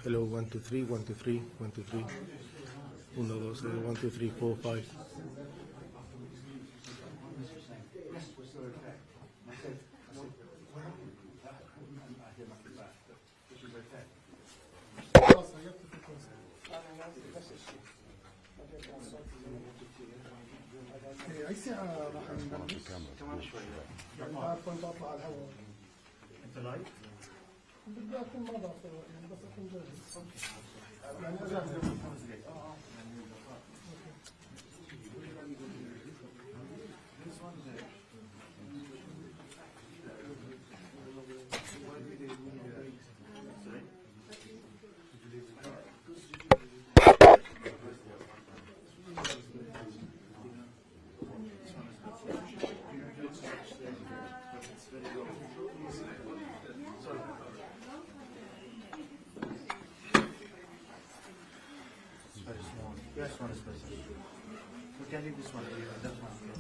Hello, 1, 2, 3, 1, 2, 3, 1, 2, 3. 1, 2, 3, 1, 2, 3, 4, 5. اي ساعة راح نبلش؟ كمان شوي يعني بعد كنت اطلع على الهواء. انت لايف؟ بدي اكون ما ضاف يعني بس اكون جاهز. يعني اجهز قبل 5 دقائق. Yes, one is better. We can leave this one here. That one's good.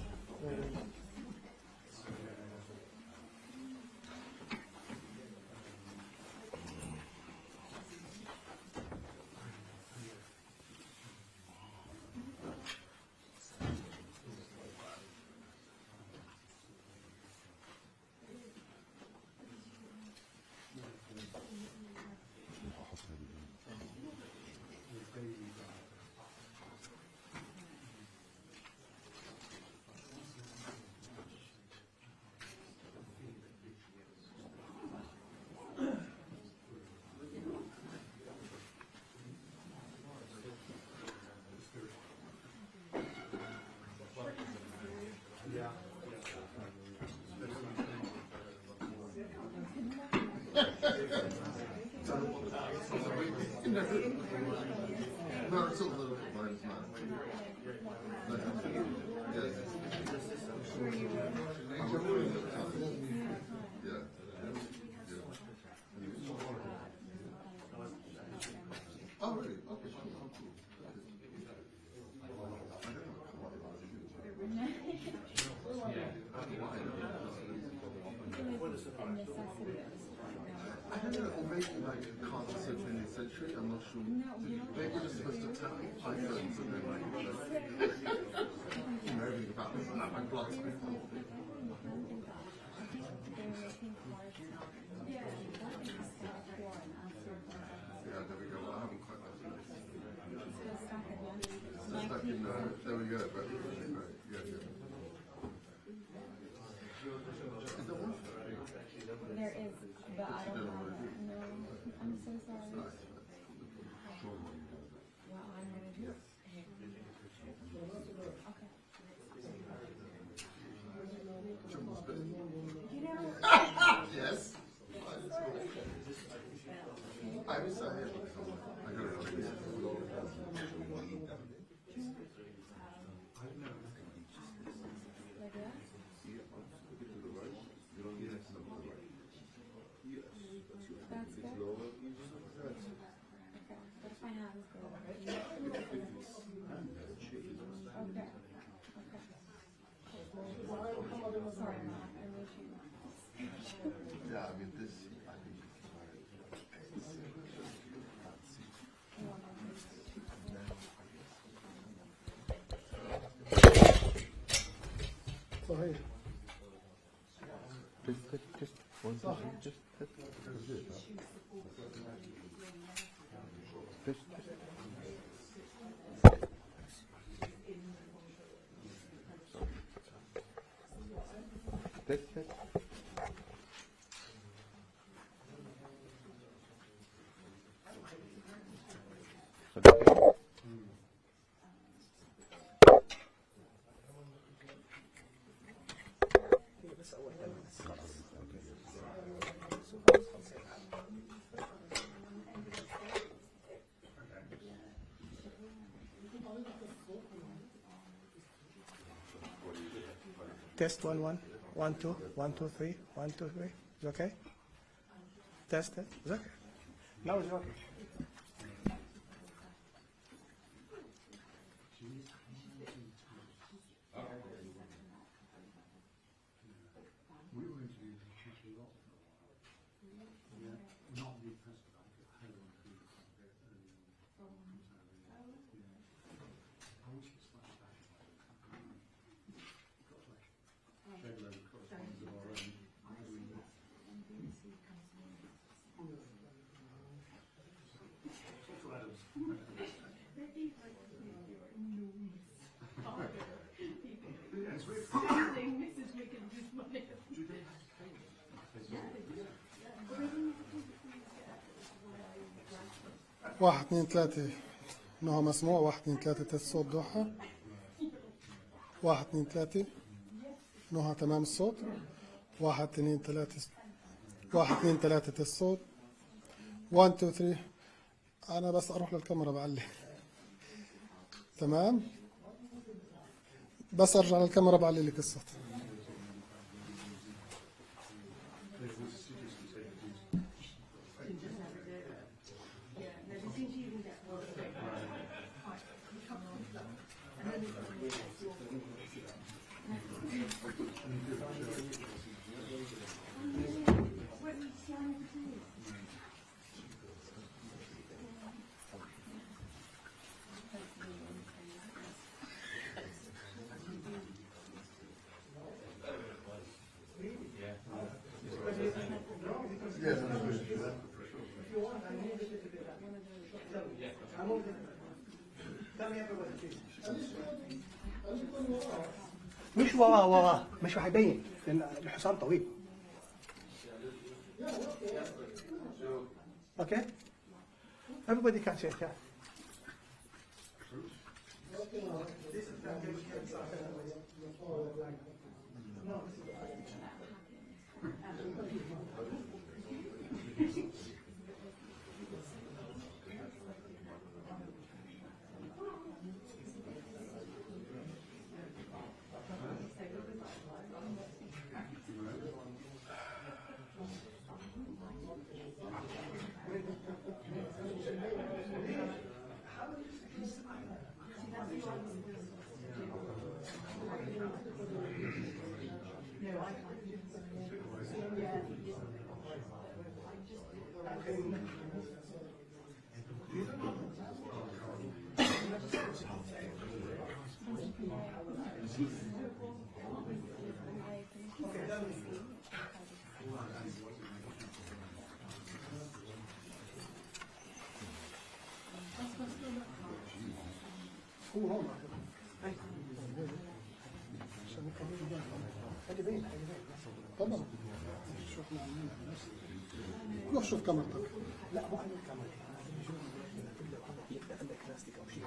No, it's a little bit, but it's not. Yes. I'm recording the time. Yeah. Oh, really? Okay, cool. I don't know, or maybe like can't so 20th century, I'm not sure. Maybe we're just supposed to tap iPhones and then like, you know, everything about this and that, my blood type. Yeah, there we go. Well, I haven't quite got through this. It's stuck in there we go, but yeah. Is there one? There is, but I don't know. No, I'm so sorry. Well, I'm gonna do it. Okay. You know, Yes. I was here because I got it. like that? That's good. Okay. What if my hands go? Okay. Okay. Sorry, Mom. I wish you know. Yeah, I mean this. I think. صحيح. Just one, صح. just. Test 1 1 1 2 1 2 3 1 2 3. Is okay? Test it. Is okay? Now it's okay. 1 2 3 نهى مسموع. 1 2 3 تست صوت ضحى. 1 2 3 نهى تمام الصوت. 1 2 3 1 2 3 تست صوت. 1 2 3. أنا بس أروح للكاميرا بعلي. تمام. بس أرجع للكاميرا بعلي لك الصوت. مش وراه مش راح يبين لان الحصان طويل. اوكي everybody can say that. هو هون تفضل. روح شوف كاميرتك. لا مو عندك كاميرا. عندك بلاستيك او شيء.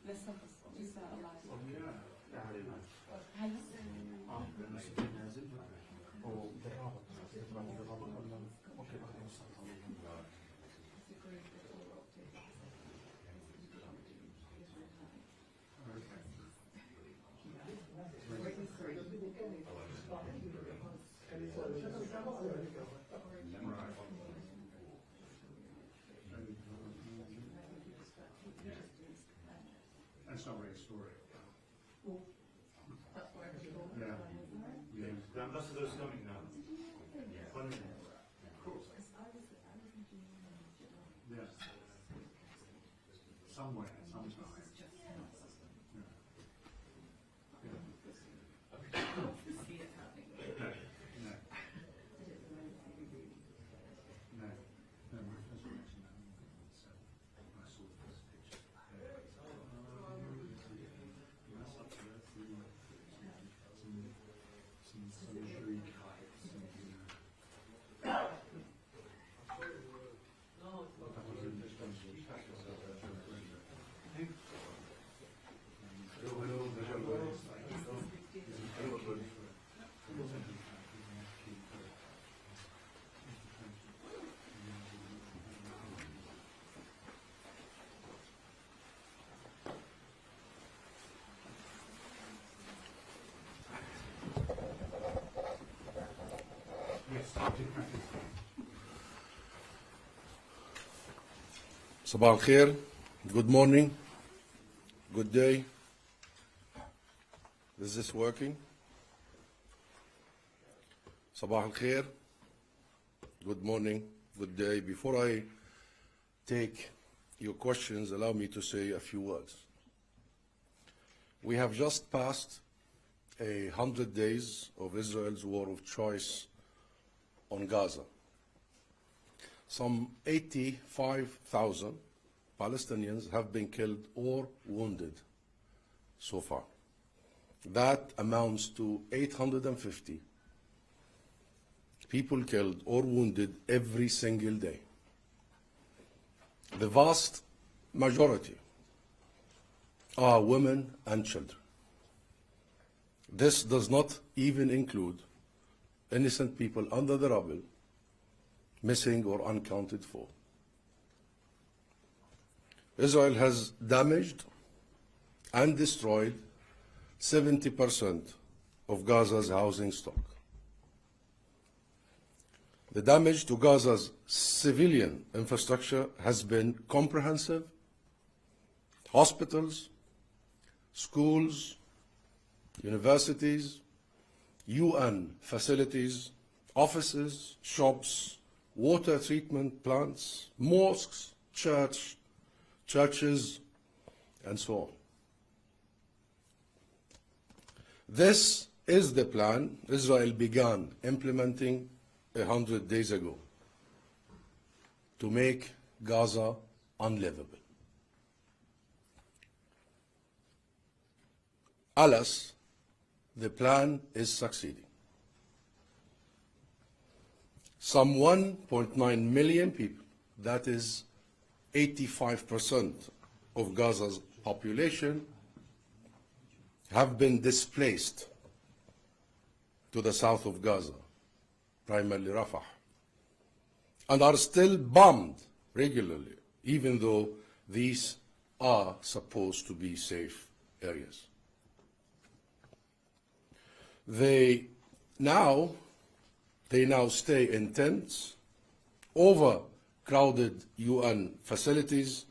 لسه alive. That's not very historic. Yeah. Yeah. The ambassador's coming now. 1 minute. Of course. Yeah. Somewhere, sometime. Yeah. Yeah. No. No. No. No, my first reaction, so I saw the first picture. That's up to that. Some intrigue. صباح الخير. Good morning. Good day. Is this working? صباح الخير. Good morning. Good day. Before I take your questions, allow me to say a few words. We have just passed 100 days of Israel's war of choice on Gaza. Some 85,000 Palestinians have been killed or wounded so far. That amounts to 850 people killed or wounded every single day. The vast majority are women and children. This does not even include innocent people under the rubble, missing or unaccounted for. Israel has damaged and destroyed 70% of Gaza's housing stock. The damage to Gaza's civilian infrastructure has been comprehensive. Hospitals, schools, universities, UN facilities, offices, shops, water treatment plants, mosques, churches, and so on. This is the plan Israel began implementing 100 days ago to make Gaza unlivable. Alas, the plan is succeeding. Some 1.9 million people, that is 85% of Gaza's population, have been displaced to the south of Gaza, primarily Rafah, and are still bombed regularly, even though these are supposed to be safe areas. They now stay in tents, overcrowded UN facilities,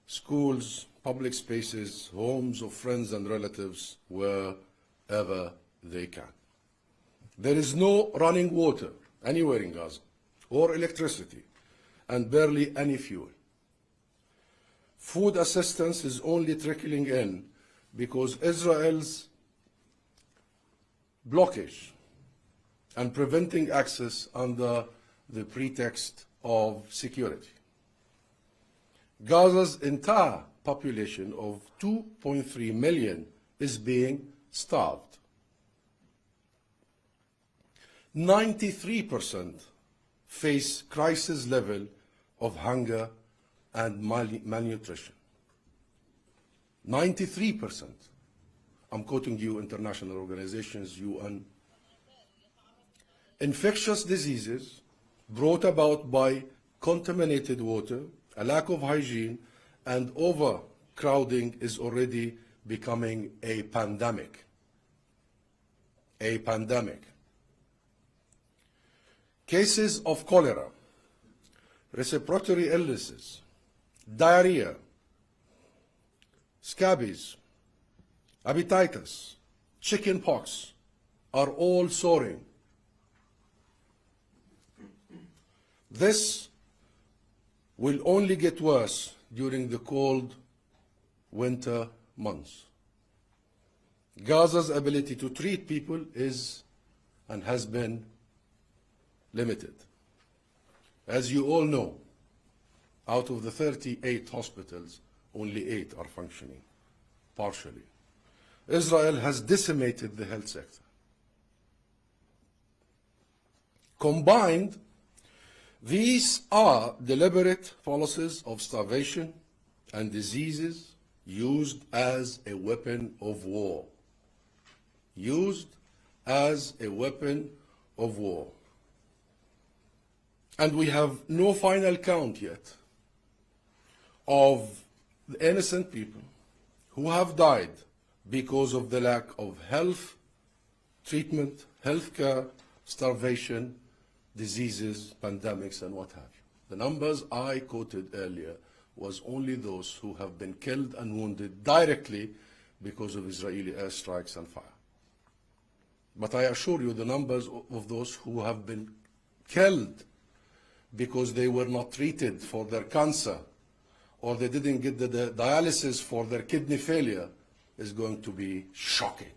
schools, public spaces, homes of friends and relatives, wherever they can. There is no running water anywhere in Gaza, or electricity, and barely any fuel. Food assistance is only trickling in because Israel's blockage and preventing access under the pretext of security. Gaza's entire population of 2.3 million is being starved. 93% face crisis level of hunger and malnutrition. 93%. I'm quoting you international organizations, UN. Infectious diseases brought about by contaminated water, a lack of hygiene, and overcrowding is already becoming a pandemic. A pandemic. Cases of cholera, respiratory illnesses, diarrhea, scabies, hepatitis, chickenpox are all soaring. This will only get worse during the cold winter months. Gaza's ability to treat people is and has been limited. As you all know, out of the 38 hospitals, only 8 are functioning partially. Israel has decimated the health sector. Combined, these are deliberate policies of starvation and diseases used as a weapon of war. Used as a weapon of war. And we have no final count yet of the innocent people who have died because of the lack of health treatment, health care, starvation, diseases, pandemics, and what have you. The numbers I quoted earlier was only those who have been killed and wounded directly because of Israeli airstrikes and fire. But I assure you the numbers of those who have been killed because they were not treated for their cancer or they didn't get the dialysis for their kidney failure is going to be shocking.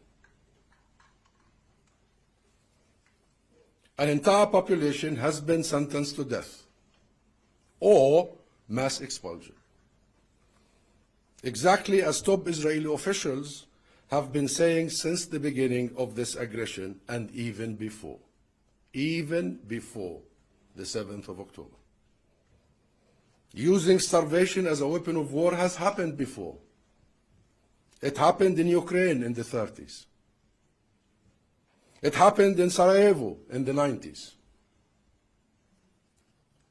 An entire population has been sentenced to death or mass expulsion. Exactly as top Israeli officials have been saying since the beginning of this aggression and even before the 7th of October. Using starvation as a weapon of war has happened before. It happened in Ukraine in the 30s. It happened in Sarajevo in the 90s.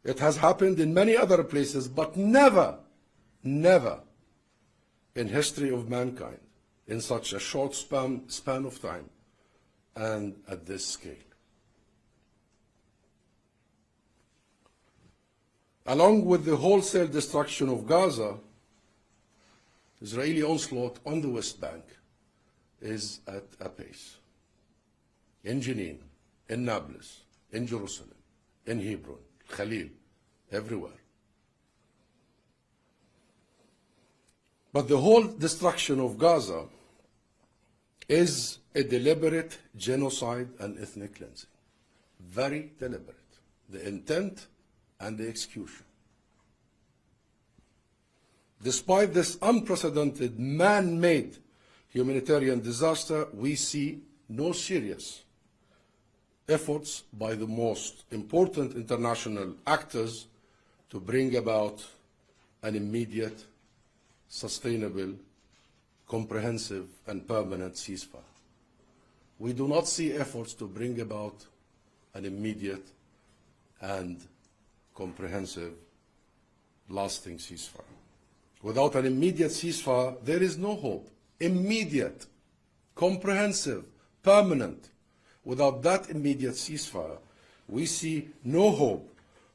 It has happened in many other places, but never in history of mankind in such a short span of time and at this scale. Along with the wholesale destruction of Gaza, Israeli onslaught on the West Bank is at a pace. In Jenin, in Nablus, in Jerusalem, in Hebron, Khalil, everywhere. But the whole destruction of Gaza is a deliberate genocide and ethnic cleansing. Very deliberate. The intent and the execution. Despite this unprecedented man-made humanitarian disaster, we see no serious efforts by the most important international actors to bring about an immediate, sustainable, comprehensive, and permanent ceasefire. We do not see efforts to bring about an immediate and comprehensive, lasting ceasefire. Without an immediate ceasefire, there is no hope. Immediate, comprehensive, permanent. Without that immediate ceasefire, we see no hope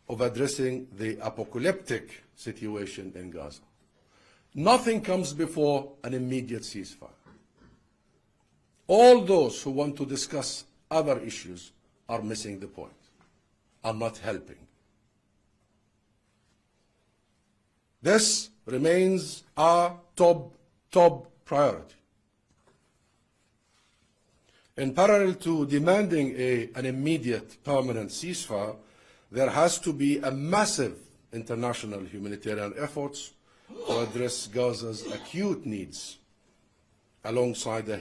of addressing the apocalyptic situation in Gaza. Nothing comes before an immediate ceasefire. All those who want to discuss other issues are missing the point, are not helping. This remains our top priority. In parallel to demanding an immediate permanent ceasefire, there has to be a massive international humanitarian efforts to address Gaza's acute needs, alongside a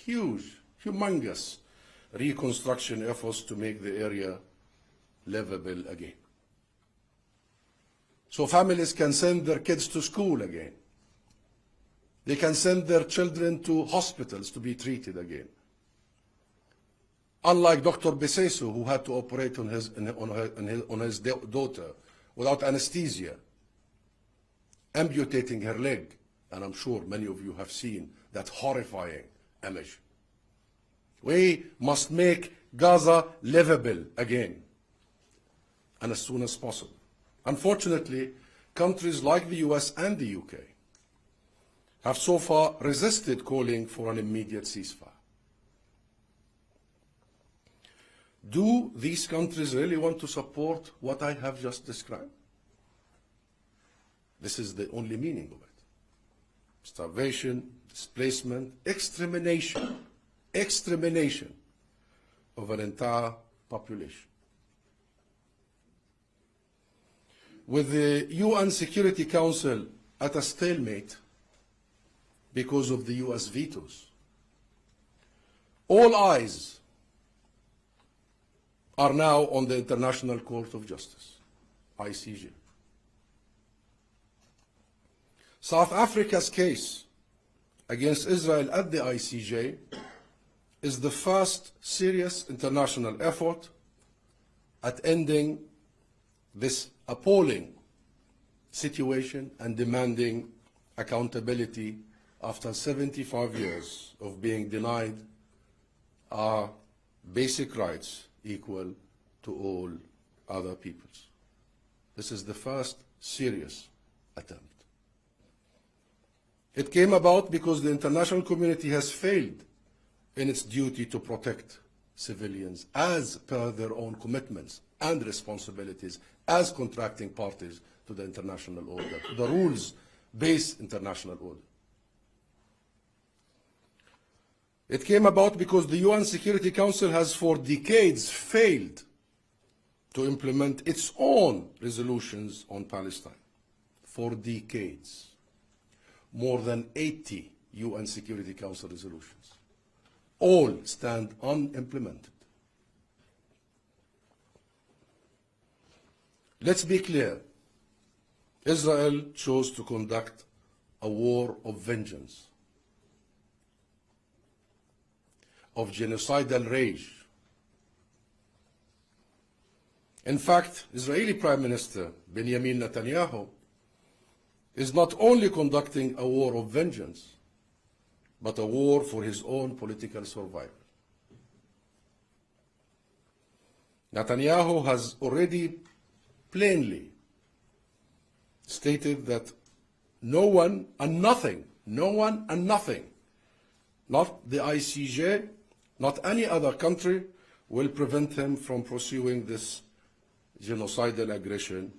humongous reconstruction efforts to make the area livable again. so families can send their kids to school again. They can send their children to hospitals to be treated again. Unlike Dr. Beseso, who had to operate on his daughter without anesthesia, amputating her leg, and I'm sure many of you have seen that horrifying image. We must make Gaza livable again, and as soon as possible. Unfortunately, countries like the US and the UK have so far resisted calling for an immediate ceasefire. Do these countries really want to support what I have just described? This is the only meaning of it. Starvation, displacement, extermination of an entire population. With the UN Security Council at a stalemate because of the US vetoes, all eyes are now on the International Court of Justice, ICJ. South Africa's case against Israel at the ICJ is the first serious international effort at ending this appalling situation and demanding accountability after 75 years of being denied our basic rights equal to all other peoples. This is the first serious attempt. It came about because the international community has failed in its duty to protect civilians as per their own commitments and responsibilities as contracting parties to the international order, to the rules-based international order. It came about because the UN Security Council has for decades failed to implement its own resolutions on Palestine. For decades. More than 80 UN Security Council resolutions. All stand unimplemented. Let's be clear. Israel chose to conduct a war of vengeance, of genocidal rage. In fact, Israeli Prime Minister Benjamin Netanyahu is not only conducting a war of vengeance, but a war for his own political survival. Netanyahu has already plainly stated that no one and nothing, not the ICJ, not any other country, will prevent him from pursuing this genocidal aggression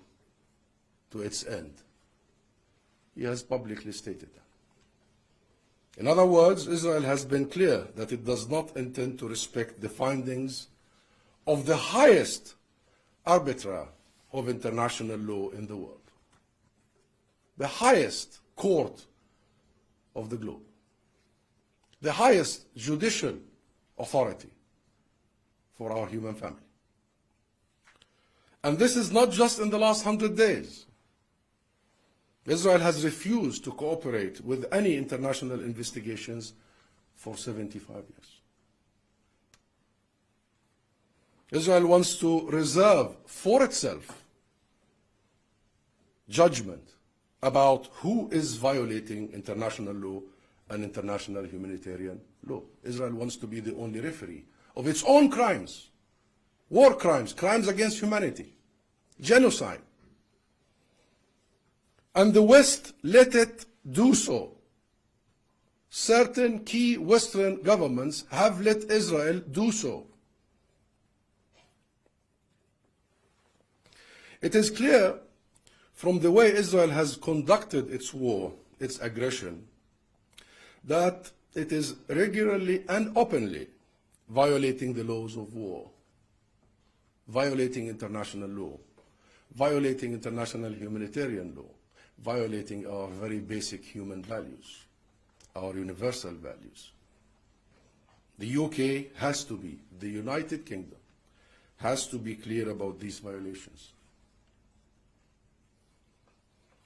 to its end. He has publicly stated that. In other words, Israel has been clear that it does not intend to respect the findings of the highest arbiter of international law in the world, the highest court of the globe, the highest judicial authority for our human family. And this is not just in the last 100 days. Israel has refused to cooperate with any international investigations for 75 years. Israel wants to reserve for itself judgment about who is violating international law and international humanitarian law. Israel wants to be the only referee of its own crimes, war crimes, crimes against humanity, genocide. And the West let it do so. Certain key Western governments have let Israel do so. It is clear from the way Israel has conducted its war, its aggression, that it is regularly and openly violating the laws of war, violating international law, violating international humanitarian law, violating our very basic human values, our universal values. The UK has to be, the United Kingdom has to be clear about these violations.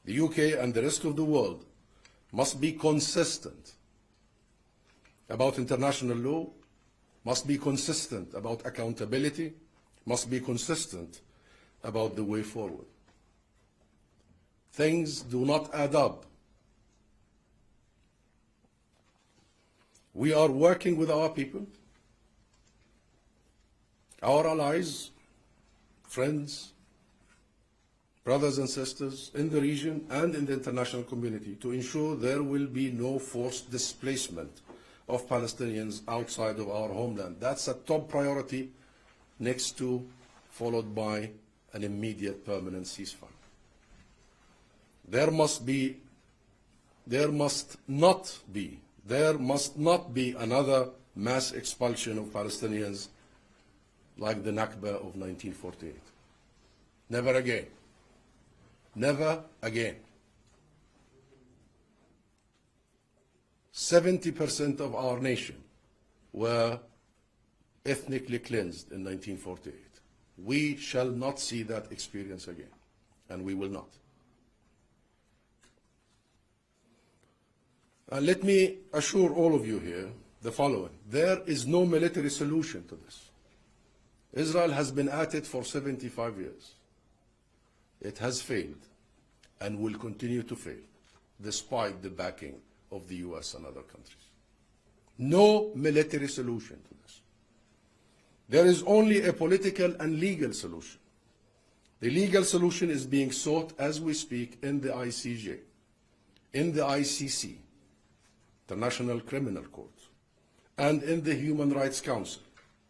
the UK and the rest of the world must be consistent about international law, must be consistent about accountability, must be consistent about the way forward. Things do not add up. We are working with our people, our allies, friends, brothers and sisters in the region and in the international community to ensure there will be no forced displacement of Palestinians outside of our homeland. That's a top priority, next to, followed by an immediate permanent ceasefire. There must not be another mass expulsion of Palestinians like the Nakba of 1948. Never again. Never again. 70% of our nation were ethnically cleansed in 1948. We shall not see that experience again, and we will not. And let me assure all of you here the following. There is no military solution to this. Israel has been at it for 75 years. It has failed and will continue to fail, despite the backing of the US and other countries. No military solution to this. There is only a political and legal solution. The legal solution is being sought as we speak in the ICJ, in the ICC, International Criminal Court, and in the Human Rights Council,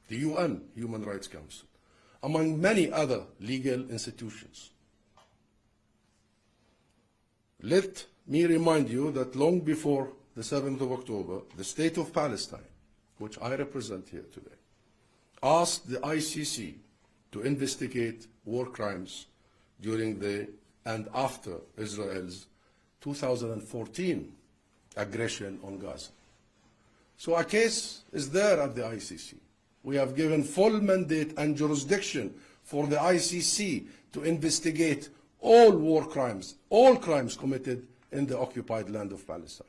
the UN Human Rights Council, among many other legal institutions. Let me remind you that long before the 7th of October, the State of Palestine, which I represent here today, asked the ICC to investigate war crimes during the and after Israel's 2014 aggression on Gaza. So a case is there at the ICC. We have given full mandate and jurisdiction for the ICC to investigate all war crimes, all crimes committed in the occupied land of Palestine.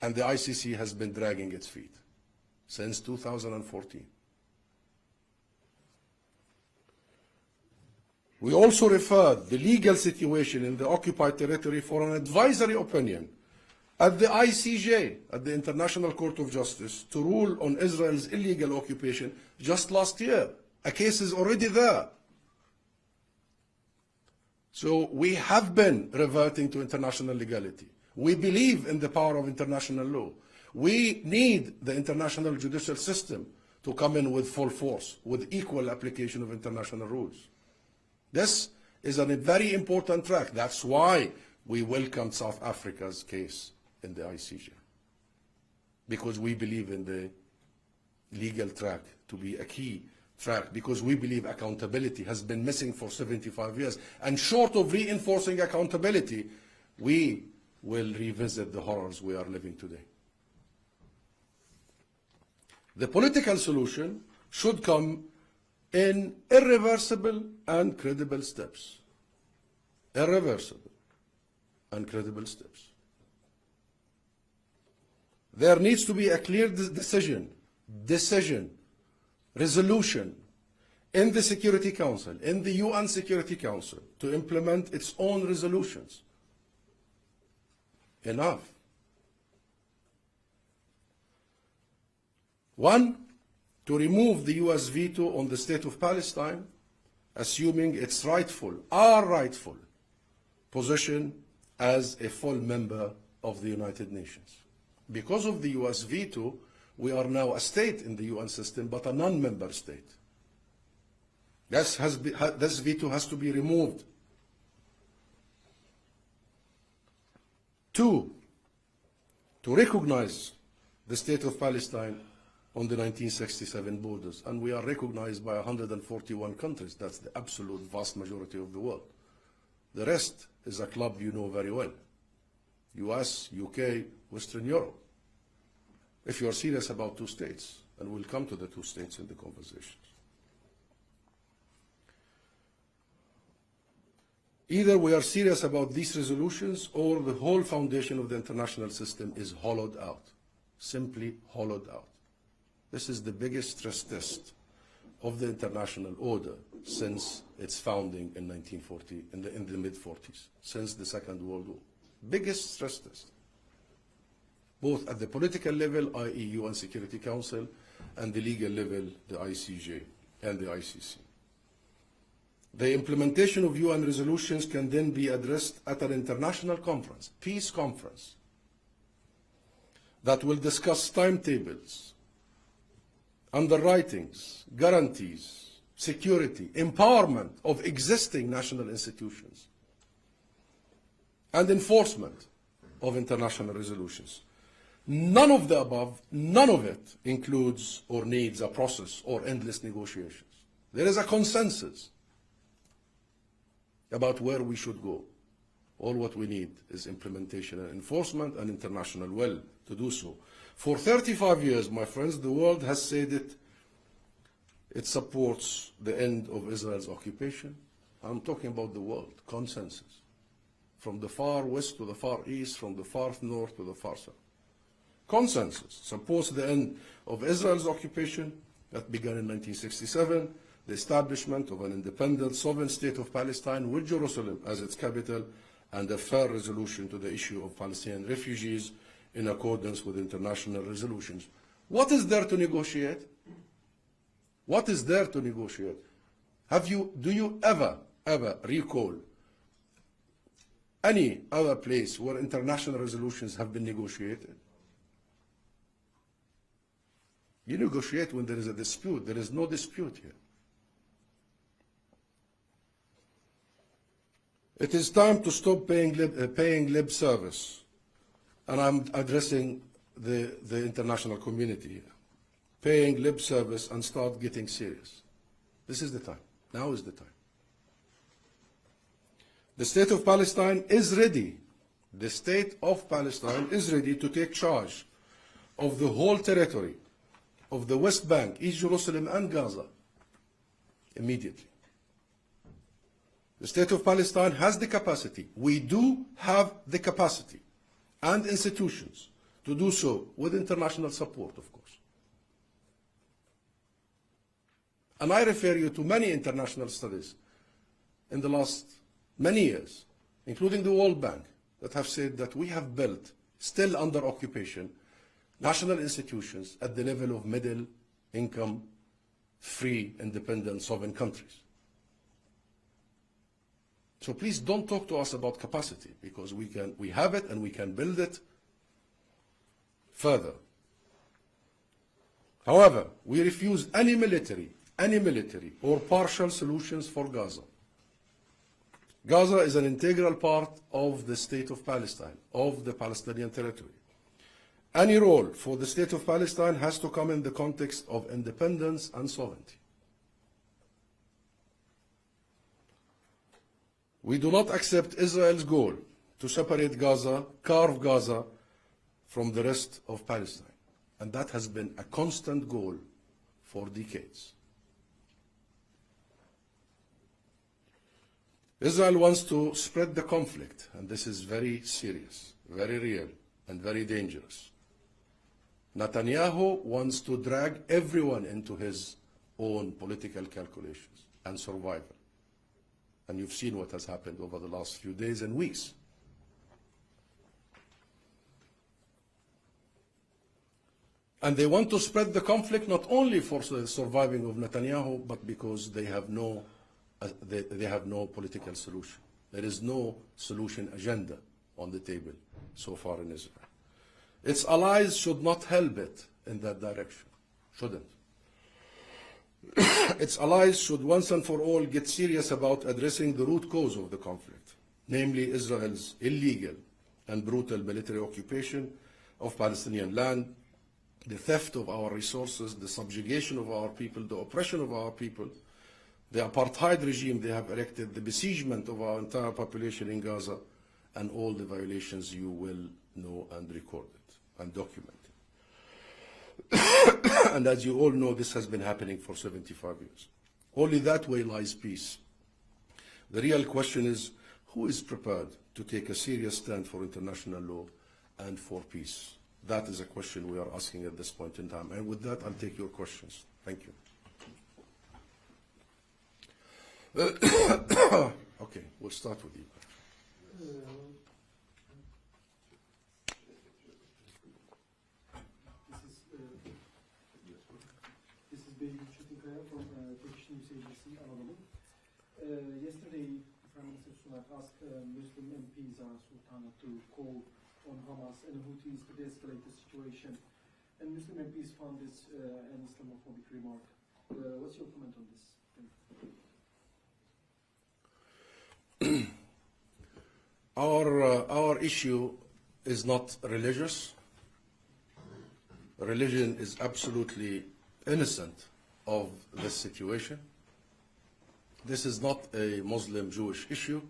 And the ICC has been dragging its feet since 2014. We also referred the legal situation in the occupied territory for an advisory opinion at the ICJ, at the International Court of Justice, to rule on Israel's illegal occupation just last year. A case is already there. So we have been reverting to international legality. We believe in the power of international law. We need the international judicial system to come in with full force, with equal application of international rules. This is a very important track. That's why we welcomed South Africa's case in the ICJ, because we believe in the legal track to be a key track, because we believe accountability has been missing for 75 years. And short of reinforcing accountability, we will revisit the horrors we are living today. The political solution should come in irreversible and credible steps. Irreversible and credible steps. There needs to be a clear decision, resolution in the Security Council, in the UN Security Council, to implement its own resolutions. Enough. One, to remove the US veto on the State of Palestine, assuming its our rightful position as a full member of the United Nations. Because of the US veto, we are now a state in the UN system, but a non-member state. This veto has to be removed. Two, to recognize the State of Palestine on the 1967 borders, and we are recognized by 141 countries. That's the absolute vast majority of the world. The rest is a club you know very well. US, UK, Western Europe. If you are serious about two states, and we'll come to the two states in the conversations. Either we are serious about these resolutions or the whole foundation of the international system is hollowed out, simply hollowed out. This is the biggest stress test of the international order since its founding in 1940, in the mid-40s, since the Second World War. Biggest stress test, both at the political level, i.e. UN Security Council, and the legal level, the ICJ and the ICC. The implementation of UN resolutions can then be addressed at an international conference, peace conference, that will discuss timetables, underwritings, guarantees, security, empowerment of existing national institutions, and enforcement of international resolutions. None of the above, none of it includes or needs a process or endless negotiations. There is a consensus about where we should go. All what we need is implementation and enforcement and international will to do so. For 35 years, my friends, the world has said it supports the end of Israel's occupation. I'm talking about the world, consensus. From the far west to the far east, from the far north to the far south. Consensus supports the end of Israel's occupation that began in 1967, the establishment of an independent sovereign state of Palestine with Jerusalem as its capital, and a fair resolution to the issue of Palestinian refugees in accordance with international resolutions. What is there to negotiate? What is there to negotiate? Do you ever recall any other place where international resolutions have been negotiated? You negotiate when there is a dispute. There is no dispute here. It is time to stop paying lip service, and I'm addressing the international community here. Paying lip service and start getting serious. This is the time. Now is the time. The state of Palestine is ready. The state of Palestine is ready to take charge of the whole territory of the West Bank, East Jerusalem, and Gaza immediately. The state of Palestine has the capacity. We do have the capacity and institutions to do so with international support, of course. And I refer you to many international studies in the last many years, including the World Bank, that have said that we have built, still under occupation, national institutions at the level of middle income, free, independent, sovereign countries. So please don't talk to us about capacity, because we have it and we can build it further. However, we refuse any military or partial solutions for Gaza. Gaza is an integral part of the state of Palestine, of the Palestinian territory. Any role for the state of Palestine has to come in the context of independence and sovereignty. We do not accept Israel's goal to separate Gaza, carve Gaza from the rest of Palestine. And that has been a constant goal for decades. Israel wants to spread the conflict, and this is very serious, very real, and very dangerous. Netanyahu wants to drag everyone into his own political calculations and survival. And you've seen what has happened over the last few days and weeks. And they want to spread the conflict not only for the surviving of Netanyahu, but because they have no political solution. There is no solution agenda on the table so far in Israel. Its allies should not help it in that direction. Shouldn't. Its allies should once and for all get serious about addressing the root cause of the conflict, namely Israel's illegal and brutal military occupation of Palestinian land, the theft of our resources, the subjugation of our people, the oppression of our people, the apartheid regime they have erected, the besiegement of our entire population in Gaza, and all the violations you will know and record it and document it. And as you all know, this has been happening for 75 years. Only that way lies peace. The real question is, who is prepared to take a serious stand for international law and for peace? That is a question we are asking at this point in time. And with that, I'll take your questions. Thank you. Okay, we'll start with you. This is Beygül Çetinkaya from Turkish News Agency, Anadolu. Yesterday, Prime Minister Sunak asked Muslim MPs Sultana to call on Hamas and Houthis to de-escalate the situation. And Muslim MPs found this an Islamophobic remark. What's your comment on this? Our issue is not religious. Religion is absolutely innocent of this situation. This is not a Muslim-Jewish issue.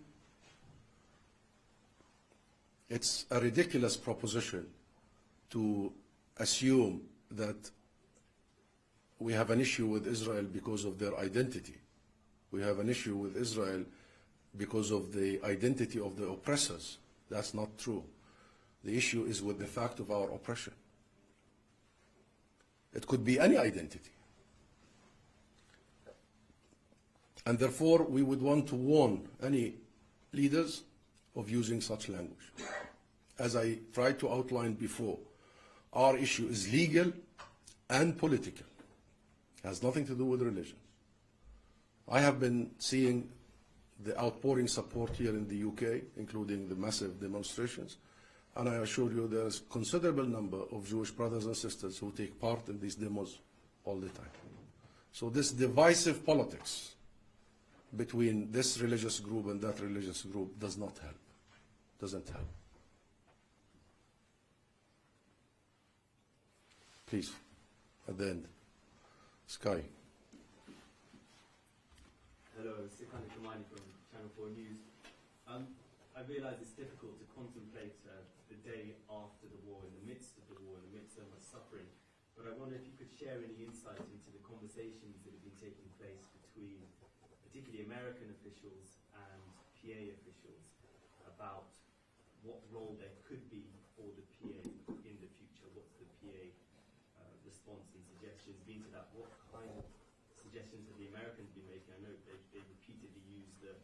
It's a ridiculous proposition to assume that we have an issue with Israel because of their identity. We have an issue with Israel because of the identity of the oppressors. That's not true. The issue is with the fact of our oppression. It could be any identity. And therefore, we would want to warn any leaders of using such language. As I tried to outline before, our issue is legal and political. It has nothing to do with religion. I have been seeing the outpouring support here in the UK, including the massive demonstrations, and I assure you there is a considerable number of Jewish brothers and sisters who take part in these demos all the time. So this divisive politics between this religious group and that religious group does not help, doesn't help. Please, at the end. Sky. Hello, Sikani Kamani from Channel 4 News. I realise it's difficult to contemplate the day after the war, in the midst of the war, in the midst of so much suffering, but I wonder if you could share any insight into the conversations that have been taking place between particularly American officials and PA officials about what role there could be for the PA in the future. What's the PA response and suggestions been to that? What kind of suggestions have the Americans been making? I know they repeatedly use the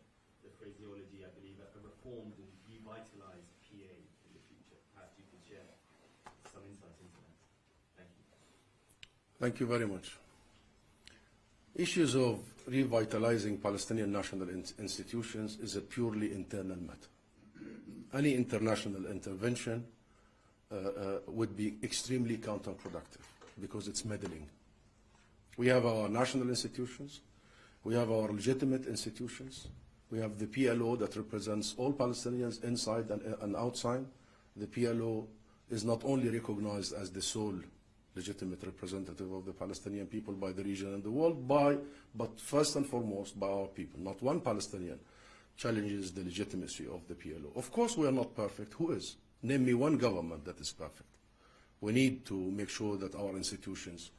phraseology, I believe, a reformed and revitalized PA in the future. Perhaps you could share some insight into that. Thank you. Thank you very much. Issues of revitalizing Palestinian national institutions is a purely internal matter. Any international intervention would be extremely counterproductive because it's meddling. We have our national institutions, we have our legitimate institutions, we have the PLO that represents all Palestinians inside and outside. The PLO is not only recognized as the sole legitimate representative of the Palestinian people by the region and the world, but first and foremost by our people. Not one Palestinian challenges the legitimacy of the PLO. Of course we are not perfect. Who is? Name me one government that is perfect. We need to make sure that our institutions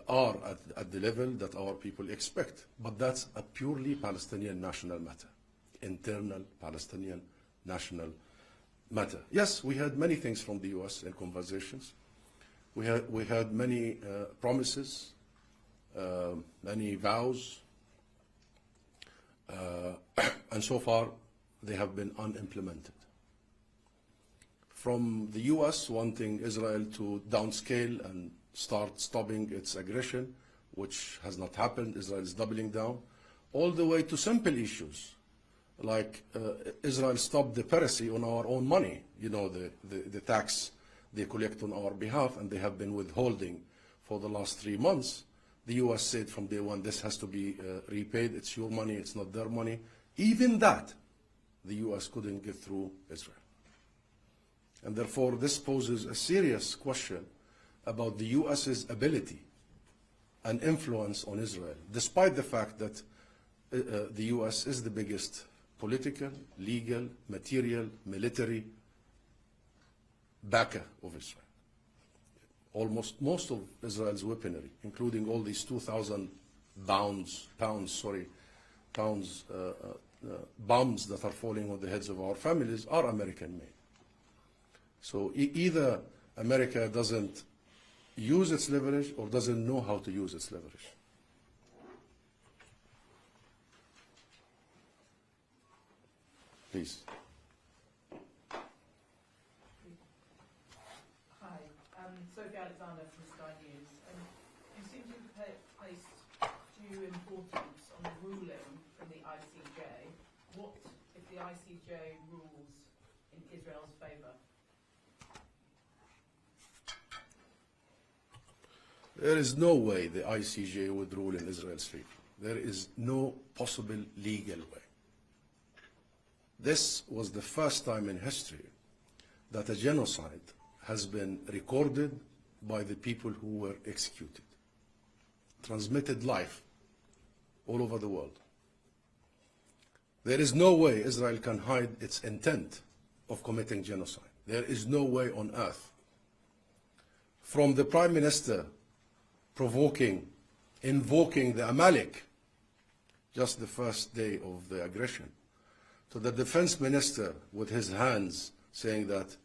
are at the level that our people expect. But that's a purely Palestinian national matter, internal Palestinian national matter. Yes, we heard many things from the US in conversations. We heard many promises, many vows, and so far they have been unimplemented. From the US wanting Israel to downscale and start stopping its aggression, which has not happened, Israel is doubling down, all the way to simple issues, like Israel stopped the piracy on our own money, you know, the tax they collect on our behalf, and they have been withholding for the last 3 months. The US said from day one, this has to be repaid, it's your money, it's not their money. Even that, the US couldn't get through Israel. And therefore, this poses a serious question about the US's ability and influence on Israel, despite the fact that the US is the biggest political, legal, material, military backer of Israel. Almost most of Israel's weaponry, including all these 2,000 pounds bombs that are falling on the heads of our families are American-made. So either America doesn't use its leverage or doesn't know how to use its leverage. Please. Hi, Sophie Alexander from Sky News. You seem to have placed due importance on the ruling from the ICJ. What if the ICJ rules in Israel's favour? There is no way the ICJ would rule in Israel's favor. There is no possible legal way. This was the first time in history that a genocide has been recorded by the people who were executed, transmitted live all over the world. There is no way Israel can hide its intent of committing genocide. There is no way on earth. From the Prime Minister invoking the Amalek just the first day of the aggression, to the Defense Minister with his hands saying that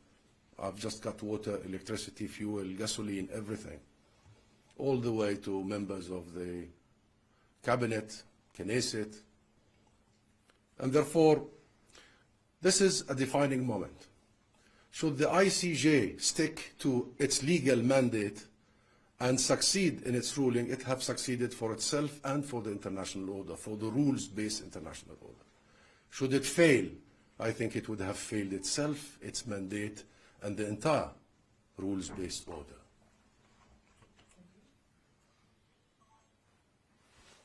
I've just got water, electricity, fuel, gasoline, everything, all the way to members of the Cabinet, Knesset. And therefore, this is a defining moment. Should the ICJ stick to its legal mandate and succeed in its ruling, it have succeeded for itself and for the international order, for the rules-based international order. Should it fail, I think it would have failed itself, its mandate, and the entire rules-based order.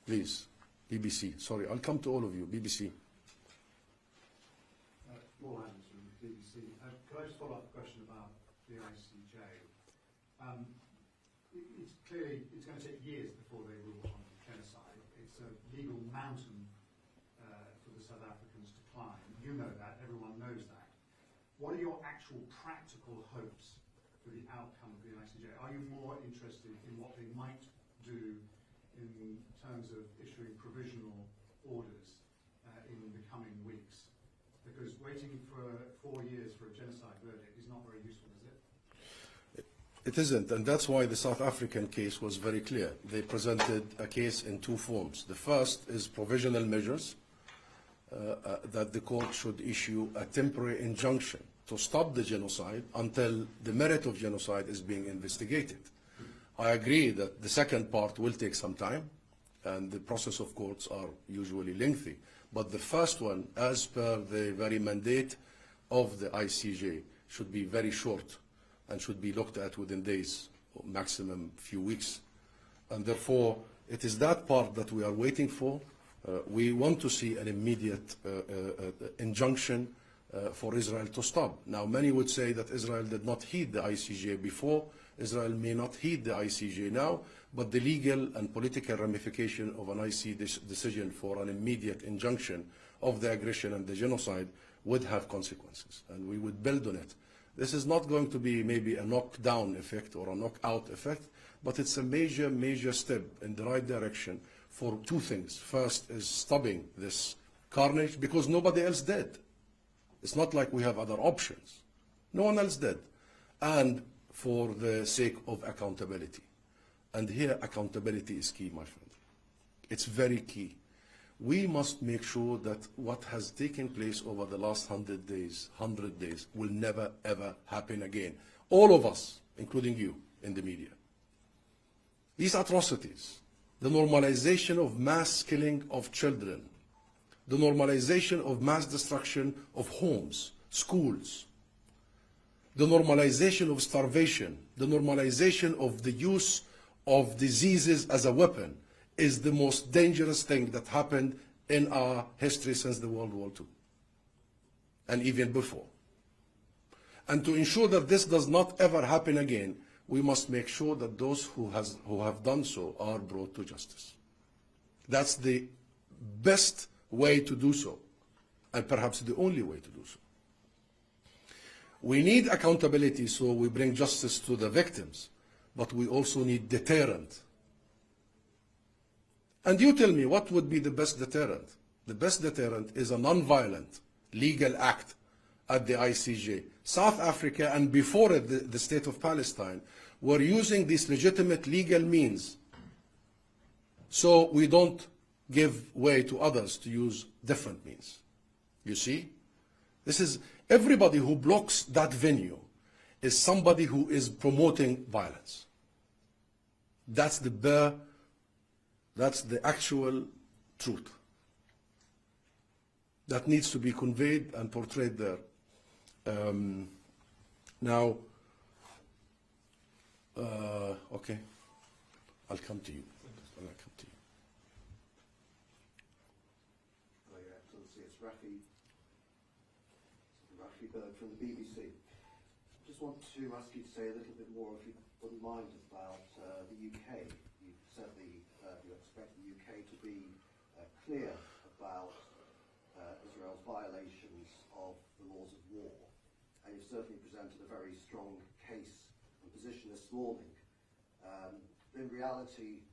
Please, BBC. Sorry, I'll come to all of you. BBC. Paul Adams from BBC. Could I just follow up the question about the ICJ? It's going to take years before they rule on genocide. It's a legal mountain for the South Africans to climb. You know that. Everyone knows that. What are your actual practical hopes for the outcome of the ICJ? Are you more interested in what they might do in terms of issuing provisional orders in the coming weeks? Because waiting for 4 years for a genocide verdict is not very useful, is it? It isn't, and that's why the South African case was very clear. They presented a case in two forms. The first is provisional measures, that the court should issue a temporary injunction to stop the genocide until the merit of genocide is being investigated. I agree that the second part will take some time, and the process of courts are usually lengthy. But the first one, as per the very mandate of the ICJ, should be very short and should be looked at within days, or maximum few weeks. And therefore, it is that part that we are waiting for. We want to see an immediate injunction for Israel to stop. Now, many would say that Israel did not heed the ICJ before. Israel may not heed the ICJ now, but the legal and political ramification of an ICJ decision for an immediate injunction of the aggression and the genocide would have consequences, and we would build on it. This is not going to be maybe a knockdown effect or a knockout effect, but it's a major, major step in the right direction for two things. First is stopping this carnage, because nobody else did. It's not like we have other options. No one else did. And for the sake of accountability. And here accountability is key, my friend. It's very key. We must make sure that what has taken place over the last 100 days will never ever happen again. All of us, including you in the media. These atrocities, the normalization of mass killing of children, the normalization of mass destruction of homes, schools, the normalization of starvation, the normalization of the use of diseases as a weapon is the most dangerous thing that happened in our history since the World War II, and even before. And to ensure that this does not ever happen again, we must make sure that those who have done so are brought to justice. That's the best way to do so, and perhaps the only way to do so. We need accountability so we bring justice to the victims, but we also need deterrent. And you tell me, what would be the best deterrent? The best deterrent is a non-violent legal act at the ICJ. South Africa, and before it, the state of Palestine, were using these legitimate legal means. So we don't give way to others to use different means. You see? This is, everybody who blocks that venue is somebody who is promoting violence. That's the actual truth that needs to be conveyed and portrayed there. Now, okay, I'll come to you. I'll come to you. Oh, Your Excellency, it's Rafi Berg from the BBC. Just want to ask you to say a little bit more, if you wouldn't mind, about the UK. You said you expect the UK to be clear about Israel's violations of the laws of war, and you've certainly presented a very strong case and position this morning. In reality,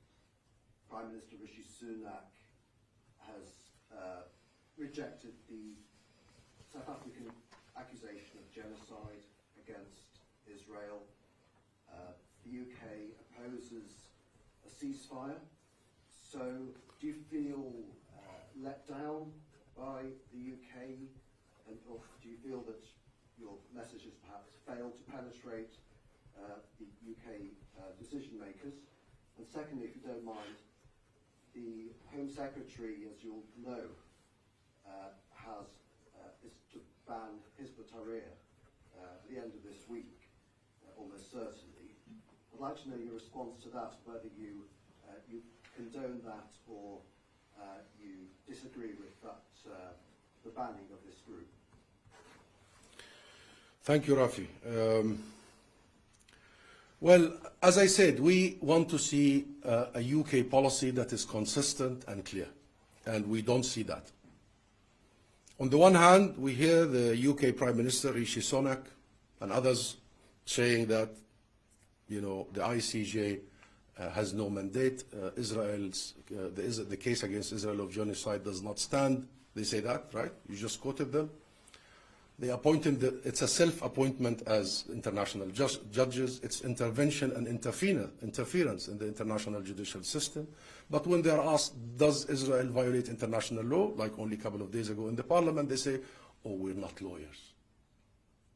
Prime Minister Rishi Sunak has rejected the South African accusation of genocide against Israel. The UK opposes a ceasefire. So do you feel let down by the UK, or do you feel that your message has perhaps failed to penetrate the UK decision makers? And secondly, if you don't mind, the Home Secretary, as you'll know, is to ban Hizb ut-Tahrir at the end of this week, almost certainly. I'd like to know your response to that, whether you condone that or you disagree with that, the banning of this group. Thank you, Rafi. Well, as I said, we want to see a UK policy that is consistent and clear, and we don't see that. On the one hand, we hear the UK Prime Minister, Rishi Sunak, and others saying that, you know, the ICJ has no mandate. The case against Israel of genocide does not stand. They say that, right? You just quoted them. They appointed, it's a self-appointment as international judges. It's intervention and interference in the international judicial system. But when they are asked, does Israel violate international law, like only a couple of days ago in the parliament, they say, oh, we're not lawyers.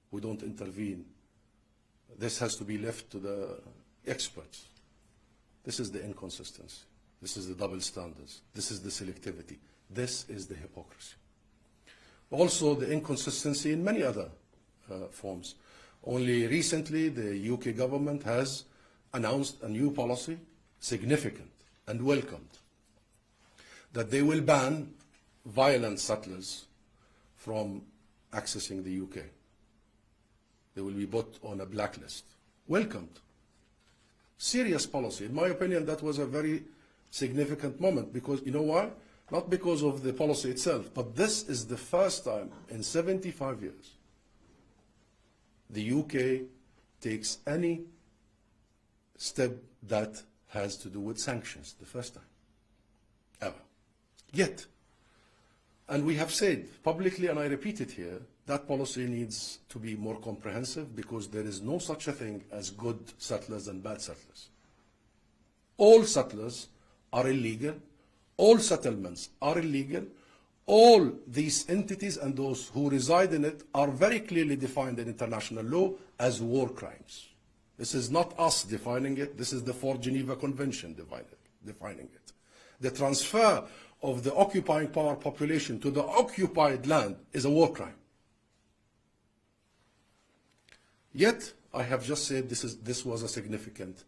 We don't intervene. This has to be left to the experts. This is the inconsistency. This is the double standards. This is the selectivity. This is the hypocrisy. Also, the inconsistency in many other forms. Only recently, the UK government has announced a new policy, significant and welcomed, that they will ban violent settlers from accessing the UK. They will be put on a blacklist. Welcomed. Serious policy. In my opinion, that was a very significant moment, because, you know why? Not because of the policy itself, but this is the first time in 75 years the UK takes any step that has to do with sanctions, the first time ever. Yet, and we have said publicly, and I repeat it here, that policy needs to be more comprehensive, because there is no such a thing as good settlers and bad settlers. All settlers are illegal. All settlements are illegal. All these entities and those who reside in it are very clearly defined in international law as war crimes. This is not us defining it. This is the Fourth Geneva Convention defining it. The transfer of the occupying power population to the occupied land is a war crime. Yet, I have just said this was a significant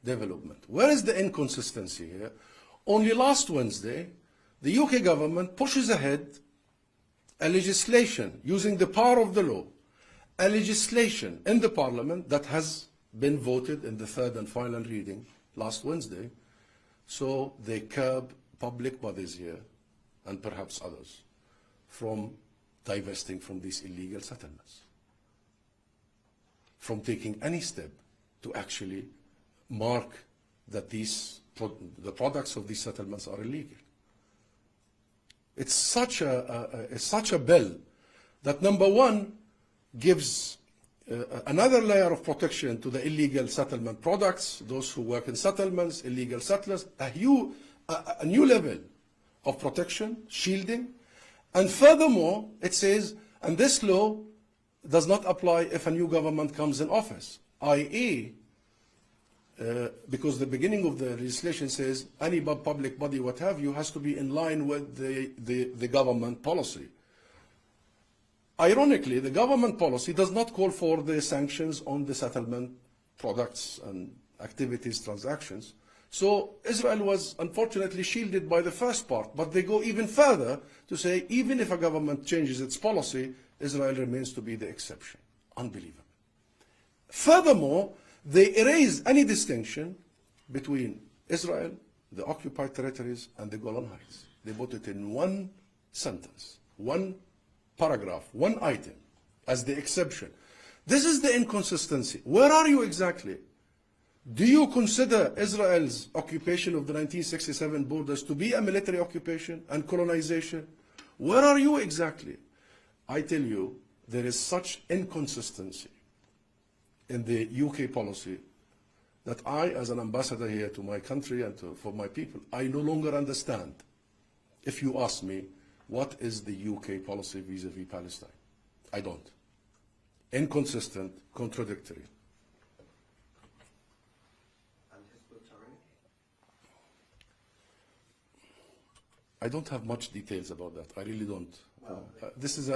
development. Where is the inconsistency here? Only last Wednesday, the UK government pushes ahead a legislation using the power of the law, a legislation in the parliament that has been voted in the third and final reading last Wednesday. So they curb public bodies here, and perhaps others, from divesting from these illegal settlements, from taking any step to actually mark that the products of these settlements are illegal. It's such a bill that, number one, gives another layer of protection to the illegal settlement products, those who work in settlements, illegal settlers, a new level of protection, shielding. And furthermore, it says, and this law does not apply if a new government comes in office, i.e., because the beginning of the legislation says any public body, what have you, has to be in line with the government policy. Ironically, the government policy does not call for the sanctions on the settlement products and activities, transactions. So Israel was unfortunately shielded by the first part, but they go even further to say even if a government changes its policy, Israel remains to be the exception. Unbelievable. Furthermore, they erase any distinction between Israel, the occupied territories, and the Golan Heights. They put it in one sentence, one paragraph, one item as the exception. This is the inconsistency. Where are you exactly? Do you consider Israel's occupation of the 1967 borders to be a military occupation and colonization? Where are you exactly? I tell you, there is such inconsistency in the UK policy that I, as an ambassador here to my country and for my people, I no longer understand, if you ask me, what is the UK policy vis-à-vis Palestine? I don't. Inconsistent, contradictory. I don't have much details about that. I really don't. This is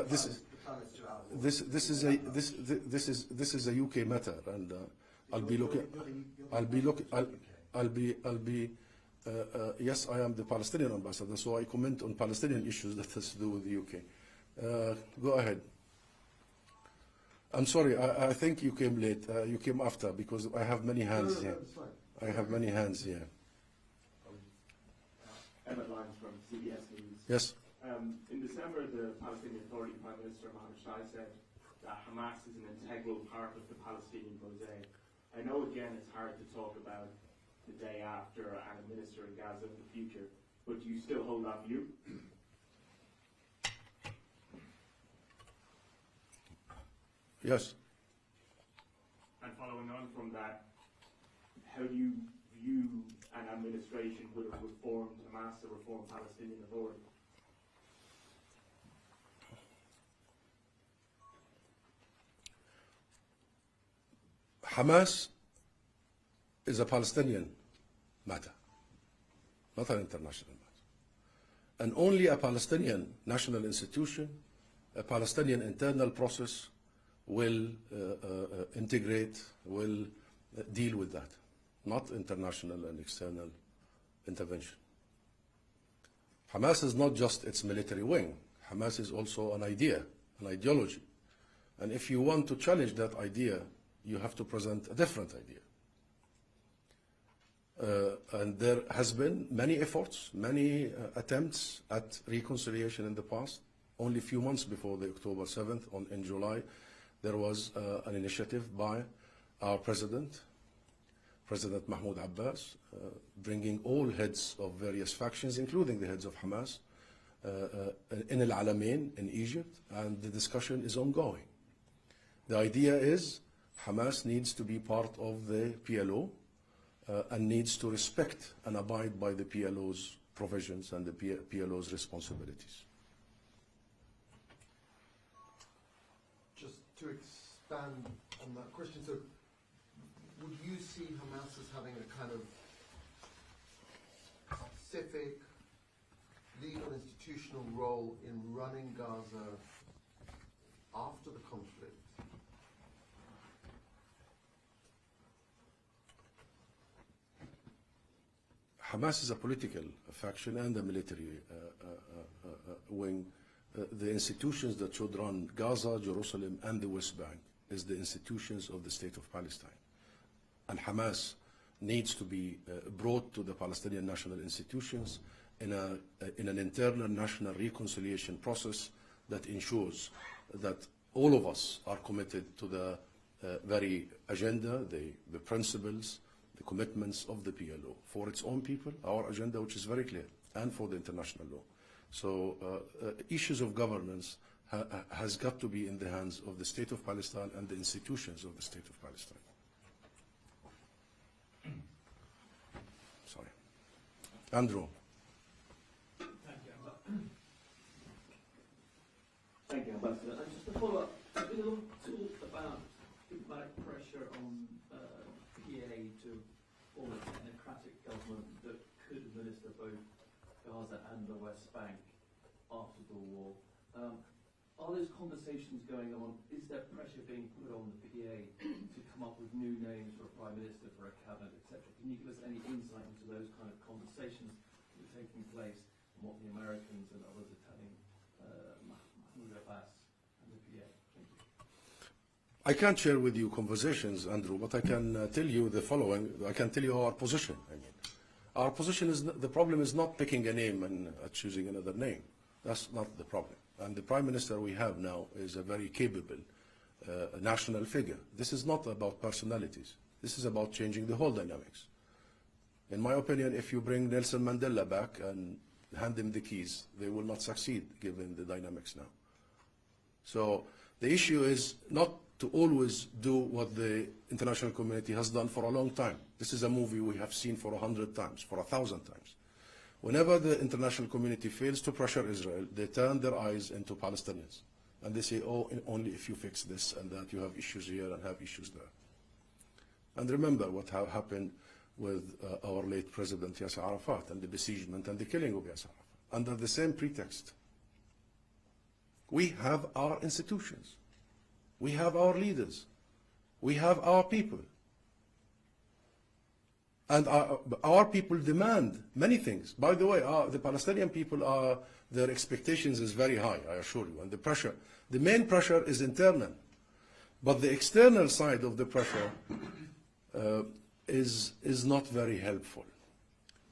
a UK matter, and I'll be looking. Yes, I am the Palestinian ambassador, so I comment on Palestinian issues that has to do with the UK. Go ahead. I'm sorry. I think you came late. You came after because I have many hands here. I have many hands here. Emmett Lyons from CBS News. Yes. In December, the Palestinian Authority Prime Minister Mohammed Shai said that Hamas is an integral part of the Palestinian mosaic. I know, again, it's hard to talk about the day after and a minister in Gaza in the future, but do you still hold that view? Yes. And following on from that, how do you view an administration would have reformed Hamas or reformed Palestinian Authority? Hamas is a Palestinian matter, not an international matter. And only a Palestinian national institution, a Palestinian internal process will integrate, will deal with that, not international and external intervention. Hamas is not just its military wing. Hamas is also an idea, an ideology. And if you want to challenge that idea, you have to present a different idea. And there has been many efforts, many attempts at reconciliation in the past. Only a few months before the October 7th, in July, there was an initiative by our President Mahmoud Abbas, bringing all heads of various factions, including the heads of Hamas, in Al Alamein in Egypt, and the discussion is ongoing. The idea is Hamas needs to be part of the PLO and needs to respect and abide by the PLO's provisions and the PLO's responsibilities. Just to expand on that question, so would you see Hamas as having a kind of specific legal institutional role in running Gaza after the conflict? Hamas is a political faction and a military wing. The institutions that should run Gaza, Jerusalem, and the West Bank is the institutions of the State of Palestine. And Hamas needs to be brought to the Palestinian national institutions in an internal national reconciliation process that ensures that all of us are committed to the very agenda, the principles, the commitments of the PLO for its own people, our agenda, which is very clear, and for the international law. So issues of governance has got to be in the hands of the State of Palestine and the institutions of the State of Palestine. Sorry. Andrew. Thank you, Ambassador. And just to follow up, there's been a lot of talk about diplomatic pressure on PA to form a technocratic government that could administer both Gaza and the West Bank after the war. Are those conversations going on? Is there pressure being put on the PA to come up with new names for a Prime Minister, for a cabinet, etc.? Can you give us any insight into those kind of conversations that are taking place and what the Americans and others are telling Mahmoud Abbas and the PA? Thank you. I can't share with you conversations, Andrew, but I can tell you the following. I can tell you our position. I mean, our position is the problem is not picking a name and choosing another name. That's not the problem. And the Prime Minister we have now is a very capable national figure. This is not about personalities. This is about changing the whole dynamics. In my opinion, if you bring Nelson Mandela back and hand him the keys, they will not succeed given the dynamics now. So the issue is not to always do what the international community has done for a long time. This is a movie we have seen for 100 times, for 1,000 times. Whenever the international community fails to pressure Israel, they turn their eyes into Palestinians. And they say, oh, only if you fix this and that, you have issues here and have issues there. And remember what happened with our late President Yasser Arafat and the besiegement and the killing of Yasser Arafat, under the same pretext. We have our institutions. We have our leaders. We have our people. And our people demand many things. By the way, the Palestinian people their expectations is very high, I assure you. And the main pressure is internal. But the external side of the pressure is not very helpful.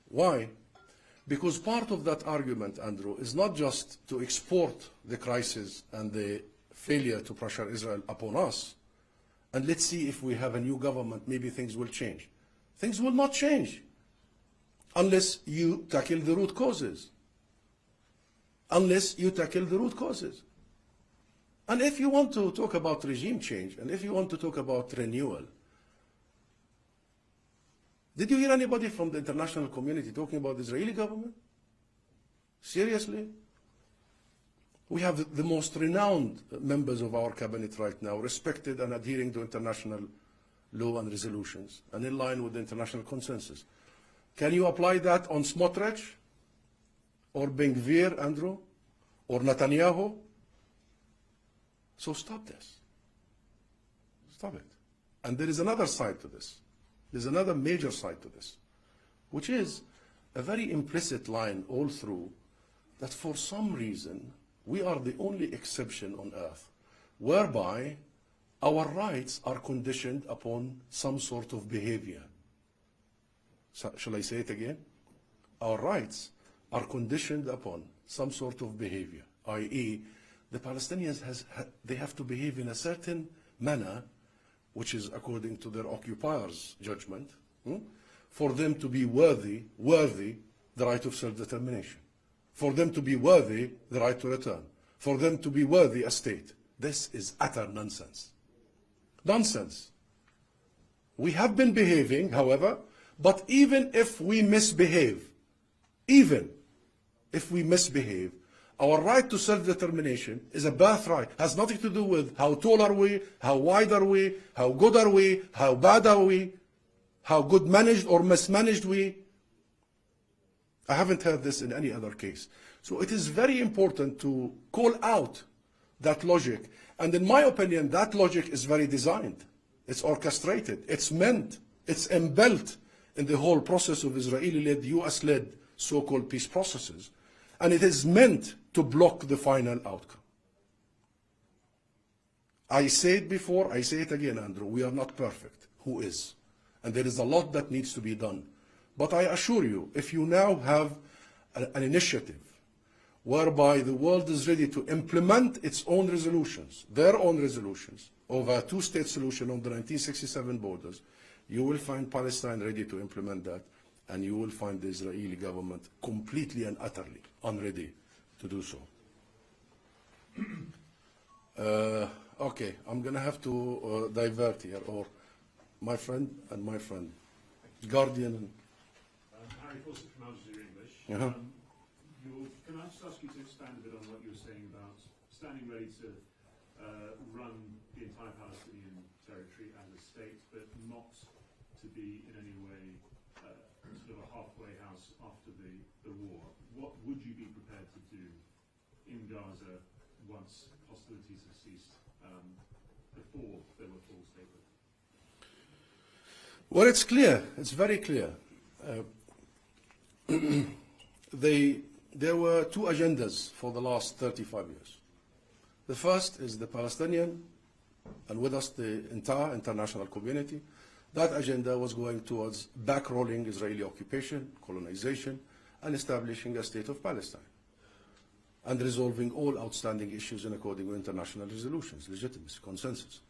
Why? Because part of that argument, Andrew, is not just to export the crisis and the failure to pressure Israel upon us, and let's see if we have a new government, maybe things will change. Things will not change unless you tackle the root causes. Unless you tackle the root causes. And if you want to talk about regime change, and if you want to talk about renewal, did you hear anybody from the international community talking about the Israeli government? Seriously? We have the most renowned members of our cabinet right now, respected and adhering to international law and resolutions, and in line with the international consensus. Can you apply that on Smotrich, or Ben-Gvir, Andrew, or Netanyahu? So stop this. Stop it. And there is another side to this. There's another major side to this, which is a very implicit line all through that for some reason we are the only exception on earth whereby our rights are conditioned upon some sort of behavior. Shall I say it again? Our rights are conditioned upon some sort of behavior, i.e., the Palestinians they have to behave in a certain manner, which is according to their occupiers' judgment, for them to be worthy the right of self-determination, for them to be worthy the right to return, for them to be worthy a state. This is utter nonsense. Nonsense. We have been behaving, however, but even if we misbehave, our right to self-determination is a birthright. Has nothing to do with how tall are we, how wide are we, how good are we, how bad are we, how good managed or mismanaged we. I haven't heard this in any other case. So it is very important to call out that logic. And in my opinion, that logic is very designed. It's orchestrated. It's meant. It's inbuilt in the whole process of Israeli-led, US-led so-called peace processes. And it is meant to block the final outcome. I said before, I say it again, Andrew, we are not perfect. Who is? And there is a lot that needs to be done. But I assure you, if you now have an initiative whereby the world is ready to implement its own resolutions, their own resolutions, of a two-state solution on the 1967 borders, you will find Palestine ready to implement that, and you will find the Israeli government completely and utterly unready to do so. Okay, I'm going to have to divert here, or my friend and my friend, Guardian. And Harry Fawcett from Al Jazeera English. Uh-huh. Can I just ask you to expand a bit on what you were saying about standing ready to run the entire Palestinian territory as a state, but not to be in any way sort of a halfway house after the war? What would you be prepared to do in Gaza once hostilities have ceased, before there were full statehood? Well, it's clear. It's very clear. There were two agendas for the last 35 years. The first is the Palestinian, and with us the entire international community. That agenda was going towards backrolling Israeli occupation, colonization, and establishing a state of Palestine, and resolving all outstanding issues in accordance with international resolutions, legitimacy, consensus.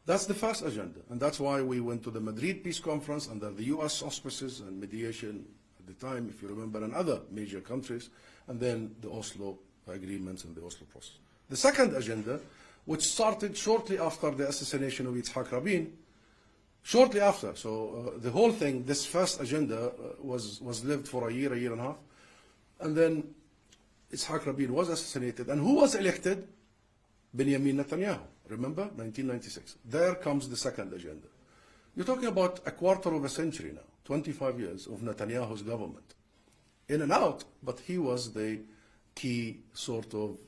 That's the first agenda, and that's why we went to the Madrid Peace Conference under the US auspices and mediation at the time, if you remember, in other major countries, and then the Oslo agreements and the Oslo process. The second agenda, which started shortly after the assassination of Yitzhak Rabin, shortly after, so the whole thing, this first agenda was lived for a year and a half, and then Yitzhak Rabin was assassinated, and who was elected? Benjamin Netanyahu. Remember, 1996. There comes the second agenda. You're talking about a quarter of a century now, 25 years of Netanyahu's government. In and out, but he was the key sort of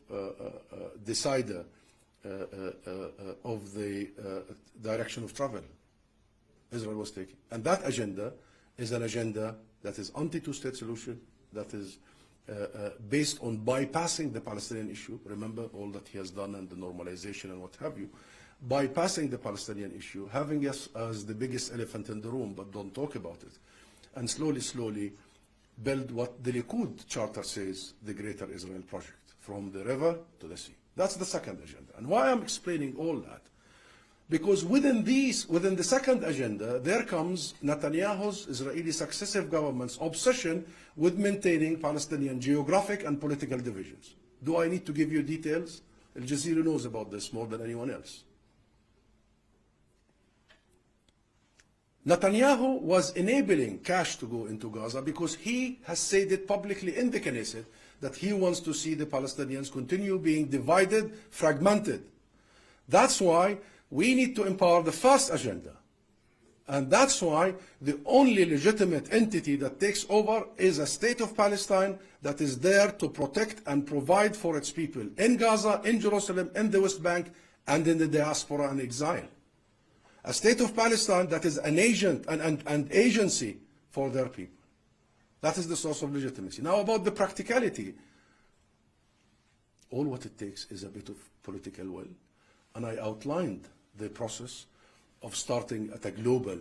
decider of the direction of travel Israel was taking. And that agenda is an agenda that is anti-two-state solution, that is based on bypassing the Palestinian issue. Remember all that he has done and the normalization and what have you. Bypassing the Palestinian issue, having us as the biggest elephant in the room, but don't talk about it. And slowly build what the Likud charter says, the Greater Israel Project, from the river to the sea. That's the second agenda. And why I'm explaining all that? Because within the second agenda, there comes Netanyahu's Israeli successive government's obsession with maintaining Palestinian geographic and political divisions. Do I need to give you details? Al Jazeera knows about this more than anyone else. Netanyahu was enabling cash to go into Gaza because he has said it publicly in the Knesset that he wants to see the Palestinians continue being divided, fragmented. That's why we need to empower the first agenda. And that's why the only legitimate entity that takes over is a state of Palestine that is there to protect and provide for its people in Gaza, in Jerusalem, in the West Bank, and in the diaspora and exile. A state of Palestine that is an agent and agency for their people. That is the source of legitimacy. Now about the practicality, all what it takes is a bit of political will. And I outlined the process of starting at a global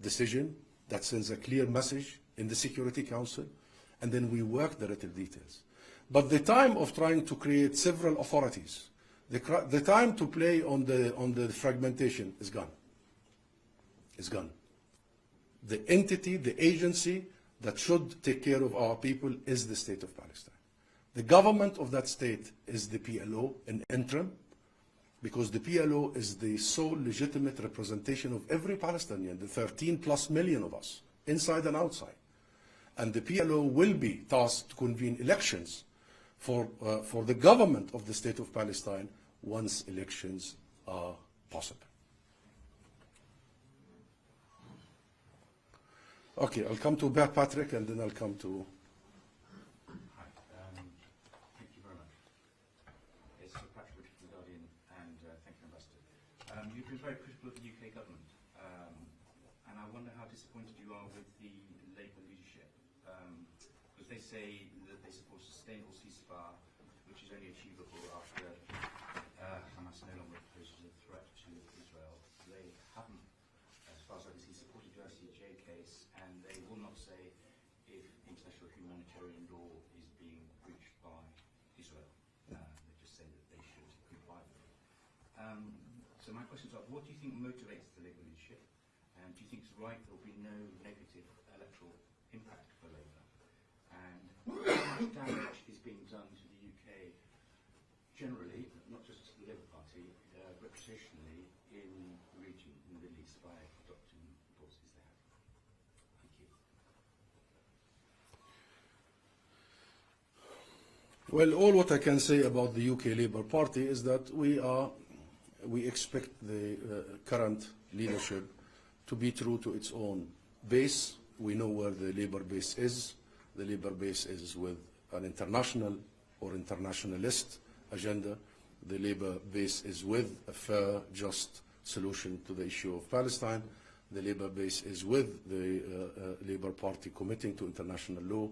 decision that sends a clear message in the Security Council, and then we work the little details. But the time of trying to create several authorities, the time to play on the fragmentation is gone. It's gone. The entity, the agency that should take care of our people is the State of Palestine. The government of that state is the PLO in interim, because the PLO is the sole legitimate representation of every Palestinian, the 13+ million of us, inside and outside. And the PLO will be tasked to convene elections for the government of the State of Palestine once elections are possible. Okay, I'll come to Patrick and then I'll come to... Hi, thank you very much. It's Patrick from The Guardian, and thank you, Ambassador. You've been very critical of the UK government, and I wonder how disappointed you are with the Labour leadership, because they say that they support a sustainable ceasefire, which is only achievable after Hamas no longer poses a threat to Israel. They haven't, as far as I can see, supported your ICJ case, and they will not say if international humanitarian law is being breached by Israel. They just say that they should comply with it. So my questions are, what do you think motivates the Labour leadership? And do you think it's right there will be no negative electoral impact for Labour? And damage is being done to the UK generally, not just to the Labour Party, reputationally in the region, in the Middle East, by adopting the policies they have? Thank you. Well, all what I can say about the UK Labour Party is that we expect the current leadership to be true to its own base. We know where the Labour base is. The Labour base is with an international or internationalist agenda. The Labour base is with a fair, just solution to the issue of Palestine. The Labour base is with the Labour Party committing to international law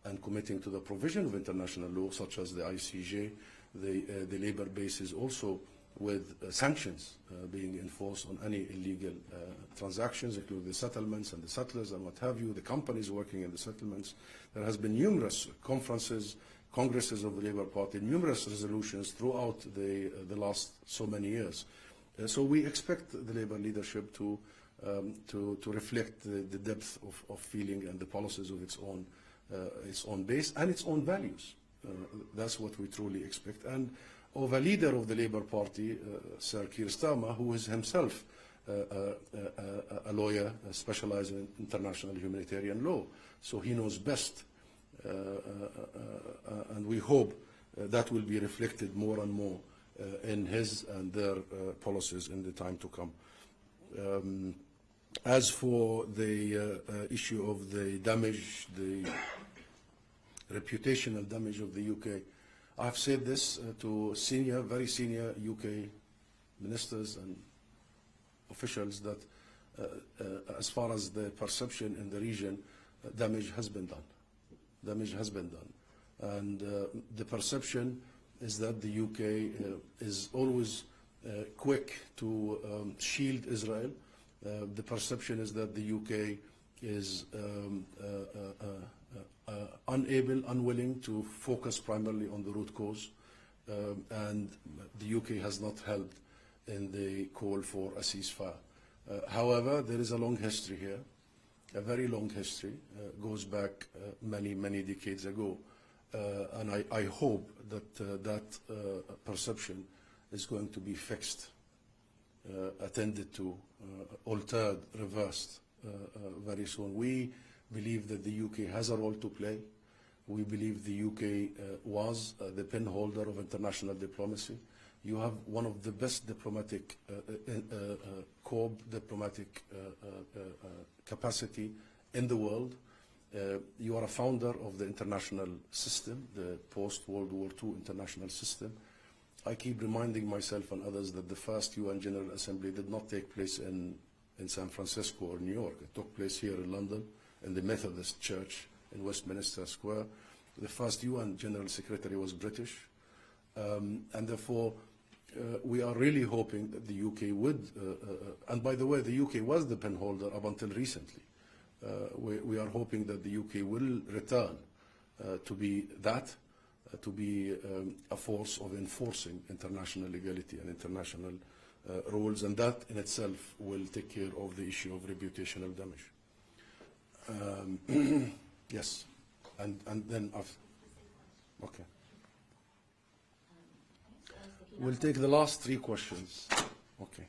and committing to the provision of international law, such as the ICJ. The Labour base is also with sanctions being enforced on any illegal transactions, including the settlements and the settlers and what have you, the companies working in the settlements. There has been numerous conferences, congresses of the Labour Party, numerous resolutions throughout the last so many years. So we expect the Labour leadership to reflect the depth of feeling and the policies of its own base and its own values. That's what we truly expect. And of a leader of the Labour Party, Sir Keir Starmer, who is himself a lawyer specializing in international humanitarian law. So he knows best, and we hope that will be reflected more and more in his and their policies in the time to come. As for the issue of the damage, the reputational damage of the UK, I've said this to very senior UK ministers and officials that as far as the perception in the region, damage has been done. Damage has been done. And the perception is that the UK is always quick to shield Israel. The perception is that the UK is unwilling to focus primarily on the root cause, and the UK has not helped in the call for a ceasefire. However, there is a long history here, a very long history, goes back many, many decades ago, and I hope that that perception is going to be fixed, attended to, altered, reversed very soon. We believe that the UK has a role to play. We believe the UK was the pinholder of international diplomacy. You have one of the best diplomatic diplomatic capacity in the world. You are a founder of the international system, the post-World War II international system. I keep reminding myself and others that the first UN General Assembly did not take place in San Francisco or New York. It took place here in London, in the Methodist Church in Westminster Square. The first UN General Secretary was British, and therefore we are really hoping that the UK would, and by the way, the UK was the penholder up until recently. We are hoping that the UK will return to be that, to be a force of enforcing international legality and international rules, and that in itself will take care of the issue of reputational damage. Yes, and then after. Okay. We'll take the last three questions. Okay.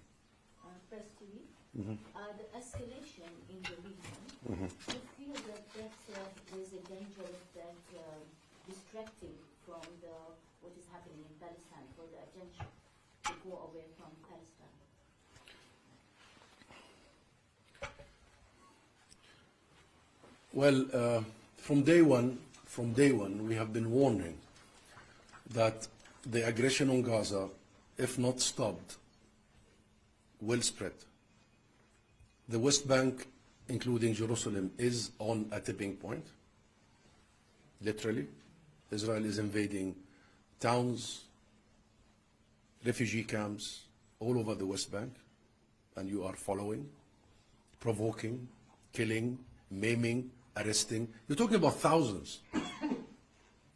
Press TV. The escalation in the region, do you feel that there's a danger of that distracting from what is happening in Palestine, for the attention to go away from Palestine? Well, from day one, we have been warning that the aggression on Gaza, if not stopped, will spread. The West Bank, including Jerusalem, is on a tipping point, literally. Israel is invading towns, refugee camps all over the West Bank, and you are following, provoking, killing, maiming, arresting. You're talking about thousands.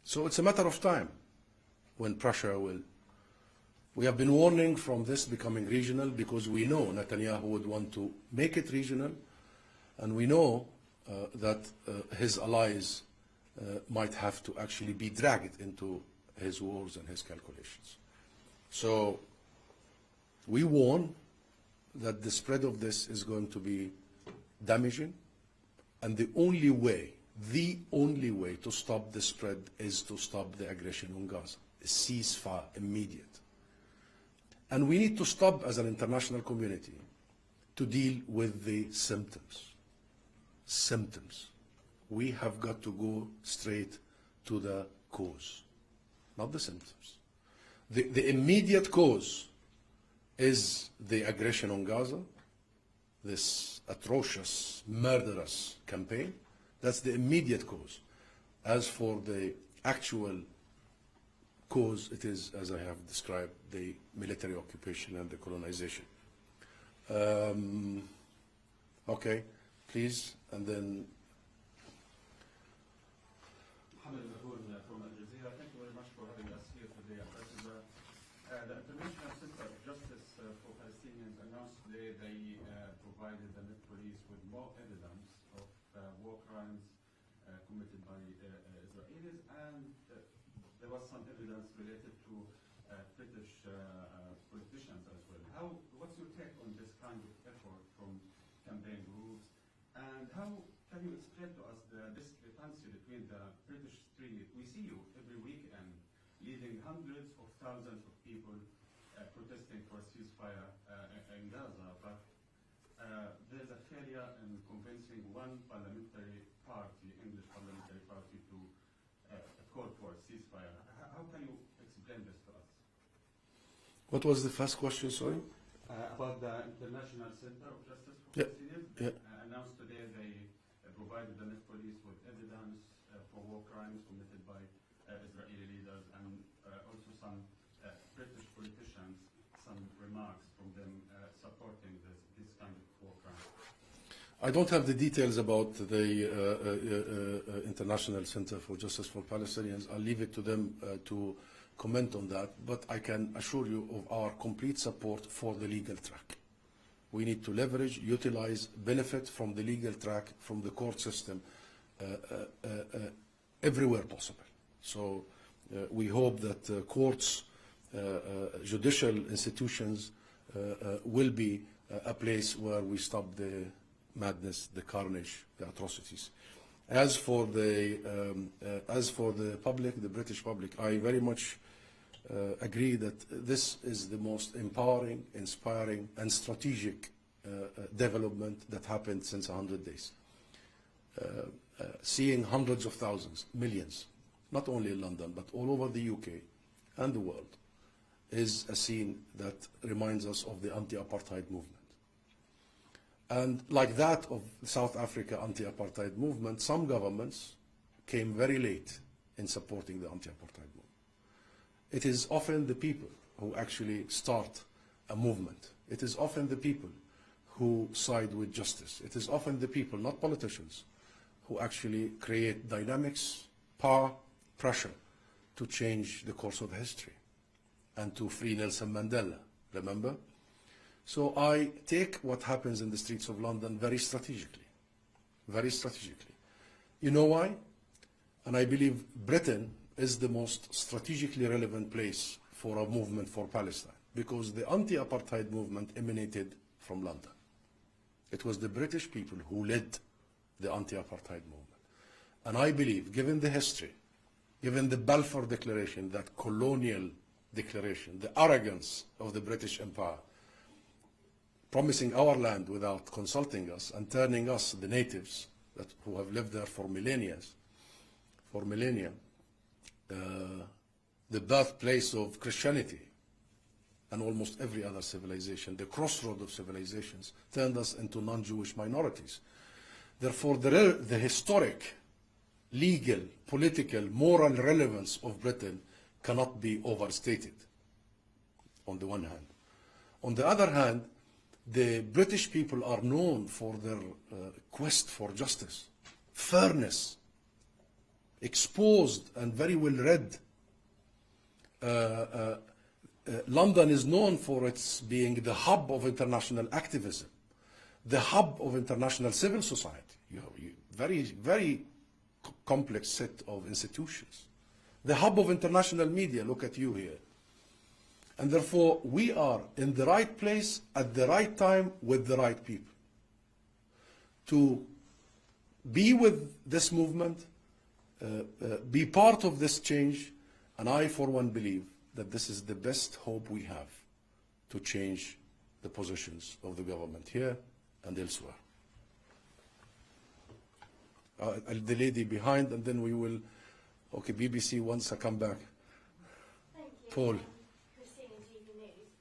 So it's a matter of time when pressure will. We have been warning from this becoming regional because we know Netanyahu would want to make it regional, and we know that his allies might have to actually be dragged into his wars and his calculations. So we warn that the spread of this is going to be damaging, and the only way to stop the spread is to stop the aggression on Gaza. A ceasefire immediate. And we need to stop, as an international community, to deal with the symptoms. Symptoms. We have got to go straight to the cause, not the symptoms. The immediate cause is the aggression on Gaza, this atrocious, murderous campaign. That's the immediate cause. As for the actual cause, it is, as I have described, the military occupation and the colonization. Okay, please, and then. From Al Jazeera, thank you very much for having us here today. The International Center of Justice for Palestinians announced today they provided the Met Police with more evidence of war crimes committed by Israelis, and there was some evidence related to British politicians as well. What's your take on this kind of effort from campaign groups, and how can you explain to us the discrepancy between the British street? We see you every weekend leading hundreds of thousands of people protesting for a ceasefire in Gaza, but there's a failure in convincing one parliamentary party, English parliamentary party, to call for a ceasefire. How can you explain this to us? What was the first question, sorry? About the International Center of Justice for Palestinians. Announced today they provided the Met Police with evidence for war crimes committed by Israeli leaders, and also some British politicians, some remarks from them supporting this kind of war crime. I don't have the details about the International Center for Justice for Palestinians. I'll leave it to them to comment on that, but I can assure you of our complete support for the legal track. We need to leverage, utilize, benefit from the legal track, from the court system, everywhere possible. So we hope that courts, judicial institutions will be a place where we stop the madness, the carnage, the atrocities. As for the public, the British public, I very much agree that this is the most empowering, inspiring, and strategic development that happened since 100 days. Seeing hundreds of thousands, millions, not only in London, but all over the UK and the world, is a scene that reminds us of the anti-apartheid movement. And like that of the South Africa anti-apartheid movement, some governments came very late in supporting the anti-apartheid movement. It is often the people who actually start a movement. It is often the people who side with justice. It is often the people, not politicians, who actually create dynamics, power, pressure to change the course of history and to free Nelson Mandela, remember? So I take what happens in the streets of London very strategically, very strategically. You know why? And I believe Britain is the most strategically relevant place for a movement for Palestine, because the anti-apartheid movement emanated from London. It was the British people who led the anti-apartheid movement. And I believe, given the history, given the Balfour Declaration, that colonial declaration, the arrogance of the British Empire, promising our land without consulting us and turning us, the natives who have lived there for millennia, the birthplace of Christianity and almost every other civilization, the crossroad of civilizations, turned us into non-Jewish minorities. Therefore, the historic, legal, political, moral relevance of Britain cannot be overstated, on the one hand. On the other hand, the British people are known for their quest for justice, fairness, exposed and very well read. London is known for its being the hub of international activism, the hub of international civil society. You have very, very complex set of institutions. The hub of international media, look at you here. And therefore, we are in the right place at the right time with the right people to be with this movement, be part of this change, and I, for one, believe that this is the best hope we have to change the positions of the government here and elsewhere. The lady behind, and then we will, okay, BBC wants to come back. Thank you. Paul. Christina, TV News.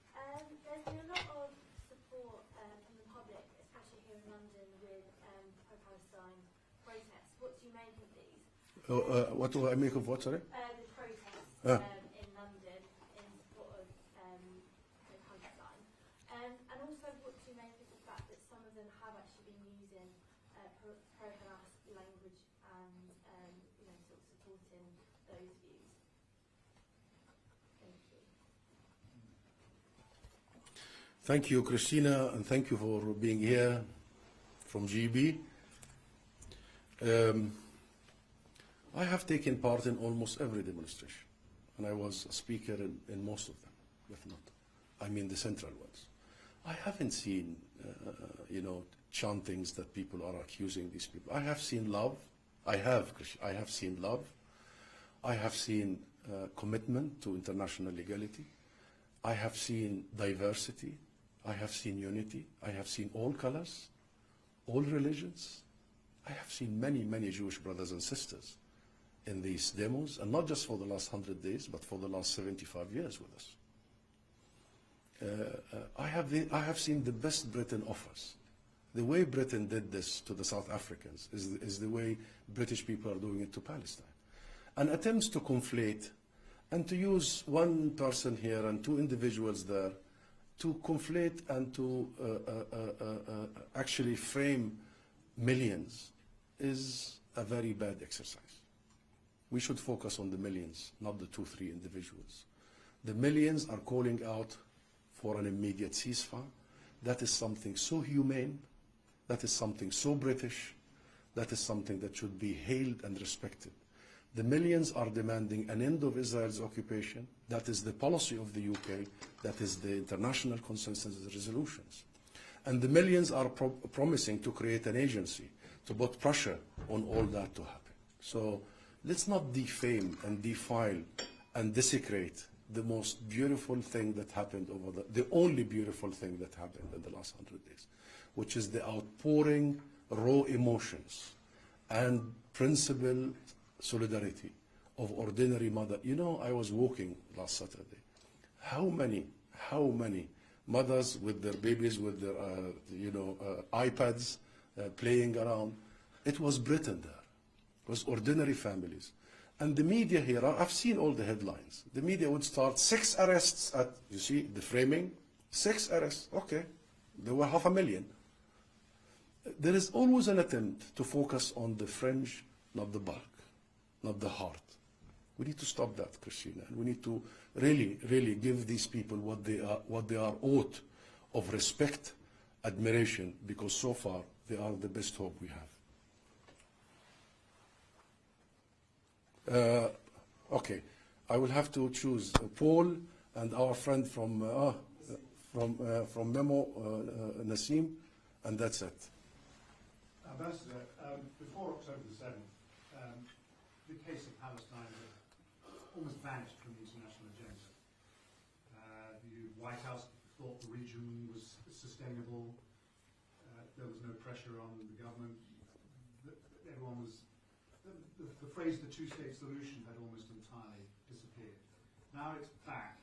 There's been a lot of support from the public, especially here in London, with pro-Palestine protests. What do you make of these? What do I make of what, sorry? The protests in London in support of Palestine. And also, what do you make of the fact that some of them have actually been using pro-Hamas language and sort of supporting those views? Thank you. Thank you, Christina, and thank you for being here from GB. I have taken part in almost every demonstration, and I was a speaker in most of them, if not, I mean the central ones. I haven't seen, chantings that people are accusing these people. I have seen love. I have seen love. I have seen commitment to international legality. I have seen diversity. I have seen unity. I have seen all colors, all religions. I have seen many, many Jewish brothers and sisters in these demos, and not just for the last 100 days, but for the last 75 years with us. I have seen the best Britain offers. The way Britain did this to the South Africans is the way British people are doing it to Palestine. And attempts to conflate and to use one person here and two individuals there to conflate and to actually frame millions is a very bad exercise. We should focus on the millions, not the 2-3 individuals. The millions are calling out for an immediate ceasefire. That is something so humane, that is something so British, that is something that should be hailed and respected. The millions are demanding an end of Israel's occupation. That is the policy of the UK. That is the international consensus resolutions. And the millions are promising to create an agency to put pressure on all that to happen. So let's not defame and defile and desecrate the most beautiful thing that happened over the only beautiful thing that happened in the last 100 days, which is the outpouring raw emotions and principled solidarity of ordinary mother. You know, I was walking last Saturday. How many mothers with their babies, with their iPads playing around? It was Britain there. It was ordinary families. And the media here, I've seen all the headlines. The media would start 6 arrests at, you see, the framing, 6 arrests, okay, there were 500,000. There is always an attempt to focus on the fringe, not the bulk, not the heart. We need to stop that, Christina, and we need to really, really give these people what they are owed of respect, admiration, because so far they are the best hope we have. Okay, I will have to choose Paul and our friend from Memo, Nassim, and that's it. Ambassador, before October the 7th, the case of Palestine had almost vanished from the international agenda. The White House thought the region was sustainable. There was no pressure on the government. Everyone was... The phrase "the two-state solution" had almost entirely disappeared. Now it's back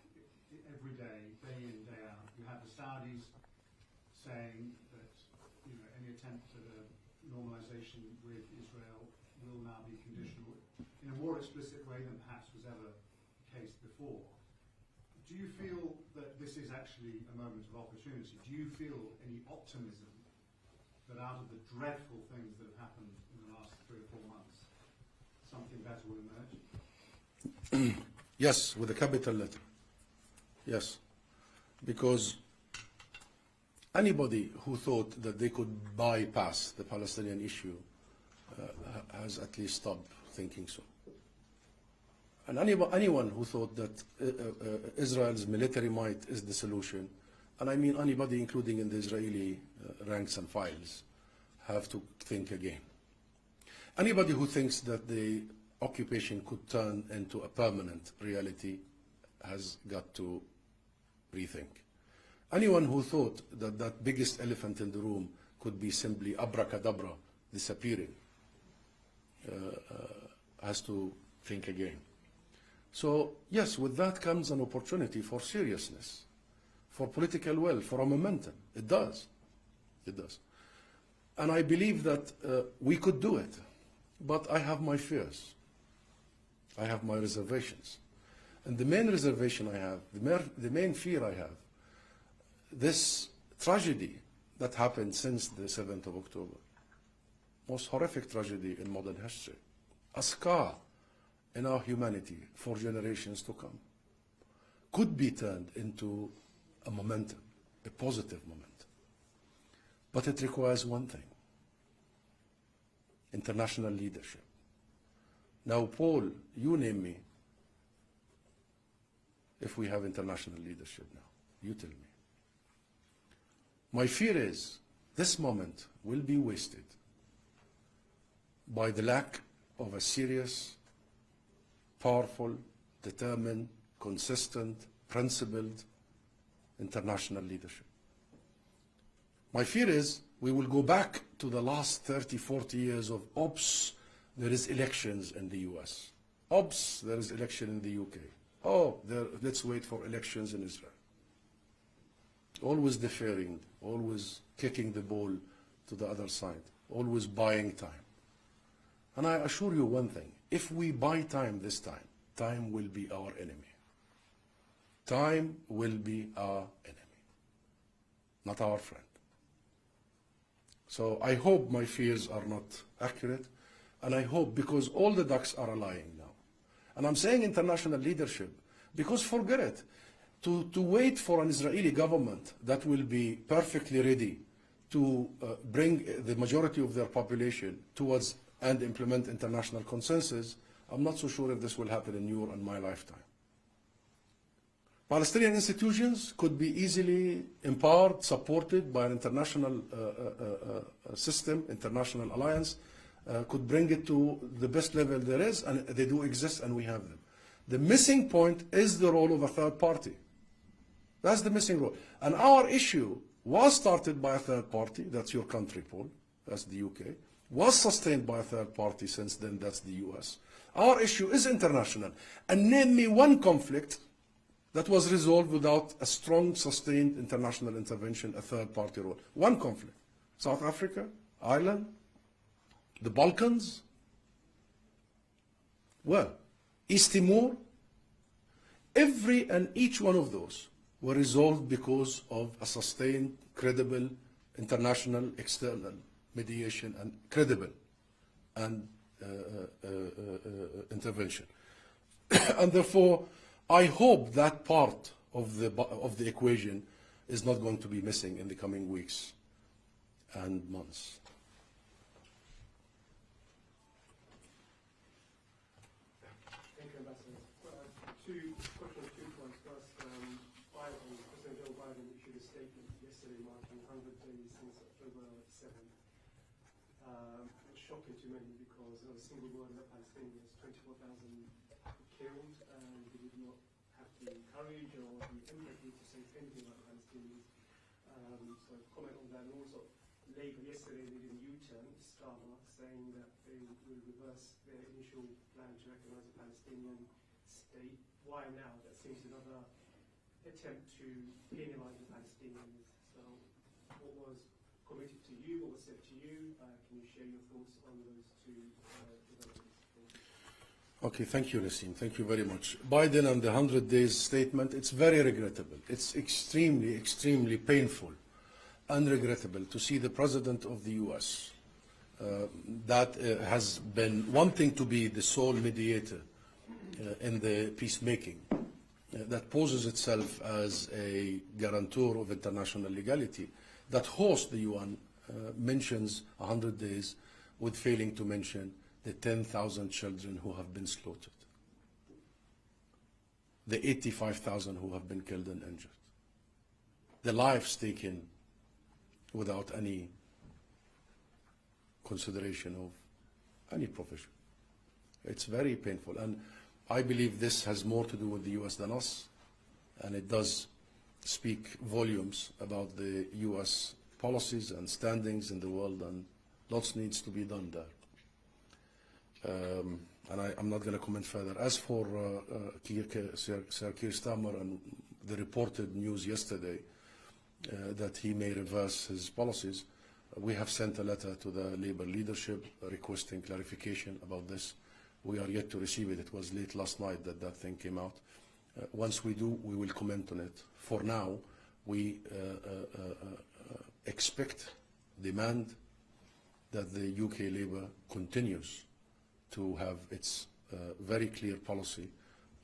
every day, day in, day out. You have the Saudis saying that any attempt at a normalization with Israel will now be conditional in a more explicit way than perhaps was ever the case before. Do you feel that this is actually a moment of opportunity? Do you feel any optimism that out of the dreadful things that have happened in the last 3 or 4 months, something better will emerge? Yes, with a capital letter. Yes, because anybody who thought that they could bypass the Palestinian issue has at least stopped thinking so. And anyone who thought that Israel's military might is the solution, and I mean anybody, including in the Israeli ranks and files, have to think again. Anybody who thinks that the occupation could turn into a permanent reality has got to rethink. Anyone who thought that that biggest elephant in the room could be simply abracadabra disappearing has to think again. So yes, with that comes an opportunity for seriousness, for political will, for a momentum. It does. It does. And I believe that we could do it. But I have my fears. I have my reservations. And the main reservation I have, the main fear I have, this tragedy that happened since the 7th of October, most horrific tragedy in modern history, a scar in our humanity for generations to come, could be turned into a momentum, a positive momentum. But it requires one thing: international leadership. Now, Paul, you name me if we have international leadership now. You tell me. My fear is this moment will be wasted by the lack of a serious, powerful, determined, consistent, principled international leadership. My fear is we will go back to the last 30, 40 years of ops. There is elections in the US. Ops, there is election in the UK. Oh, let's wait for elections in Israel. Always deferring, always kicking the ball to the other side, always buying time. And I assure you one thing: if we buy time this time, time will be our enemy. Time will be our enemy, not our friend. So I hope my fears are not accurate, and I hope, because all the ducks are aligning now. And I'm saying international leadership because, forget it, to wait for an Israeli government that will be perfectly ready to bring the majority of their population towards and implement international consensus, I'm not so sure if this will happen in your and my lifetime. Palestinian institutions could be easily empowered, supported by an international system, international alliance, could bring it to the best level there is, and they do exist, and we have them. The missing point is the role of a third party. That's the missing role. And our issue was started by a third party, that's your country, Paul, that's the UK, was sustained by a third party since then, that's the US. Our issue is international. And name me one conflict that was resolved without a strong, sustained international intervention, a third party role. One conflict. South Africa, Ireland, the Balkans. Well, East Timor. Every and each one of those were resolved because of a sustained, credible, international, external mediation and credible and intervention. And therefore, I hope that part of the equation is not going to be missing in the coming weeks and months. Thank you, Ambassador. Two points. First, President Joe Biden issued a statement yesterday marking 100 days since October 7th. It was shocking to many because there was a single word about Palestinians, 24,000 killed, and he did not have the courage or the empathy to say anything about Palestinians. So comment on that. And also, Labour yesterday did a U-turn, Starmer, saying that they will reverse their initial plan to recognise a Palestinian state. Why now? That seems another attempt to penalise the Palestinians. So what was committed to you, what was said to you? Can you share your thoughts on those two developments? Okay, thank you, Nassim. Thank you very much. Biden and the 100 days statement, it's very regrettable. It's extremely, extremely painful and regrettable to see the President of the US that has been wanting to be the sole mediator in the peacemaking that poses itself as a guarantor of international legality, that hosts the UN, mentions 100 days, with failing to mention the 10,000 children who have been slaughtered, the 85,000 who have been killed and injured, the lives taken without any consideration of any provision. It's very painful, and I believe this has more to do with the US than us, and it does speak volumes about the US policies and standings in the world, and lots needs to be done there. And I'm not going to comment further. As for Sir Keir Starmer and the reported news yesterday that he may reverse his policies, we have sent a letter to the Labour leadership requesting clarification about this. We are yet to receive it. It was late last night that that thing came out. Once we do, we will comment on it. For now, we expect, demand that the UK Labour continues to have its very clear policy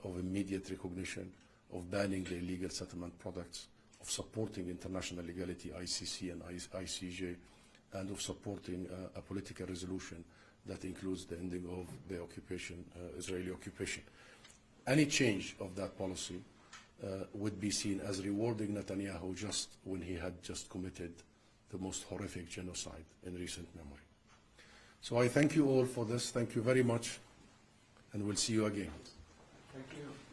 of immediate recognition, of banning the illegal settlement products, of supporting international legality, ICC and ICJ, and of supporting a political resolution that includes the ending of the occupation, Israeli occupation. Any change of that policy would be seen as rewarding Netanyahu just when he had just committed the most horrific genocide in recent memory. So I thank you all for this. Thank you very much, and we'll see you again. Thank you.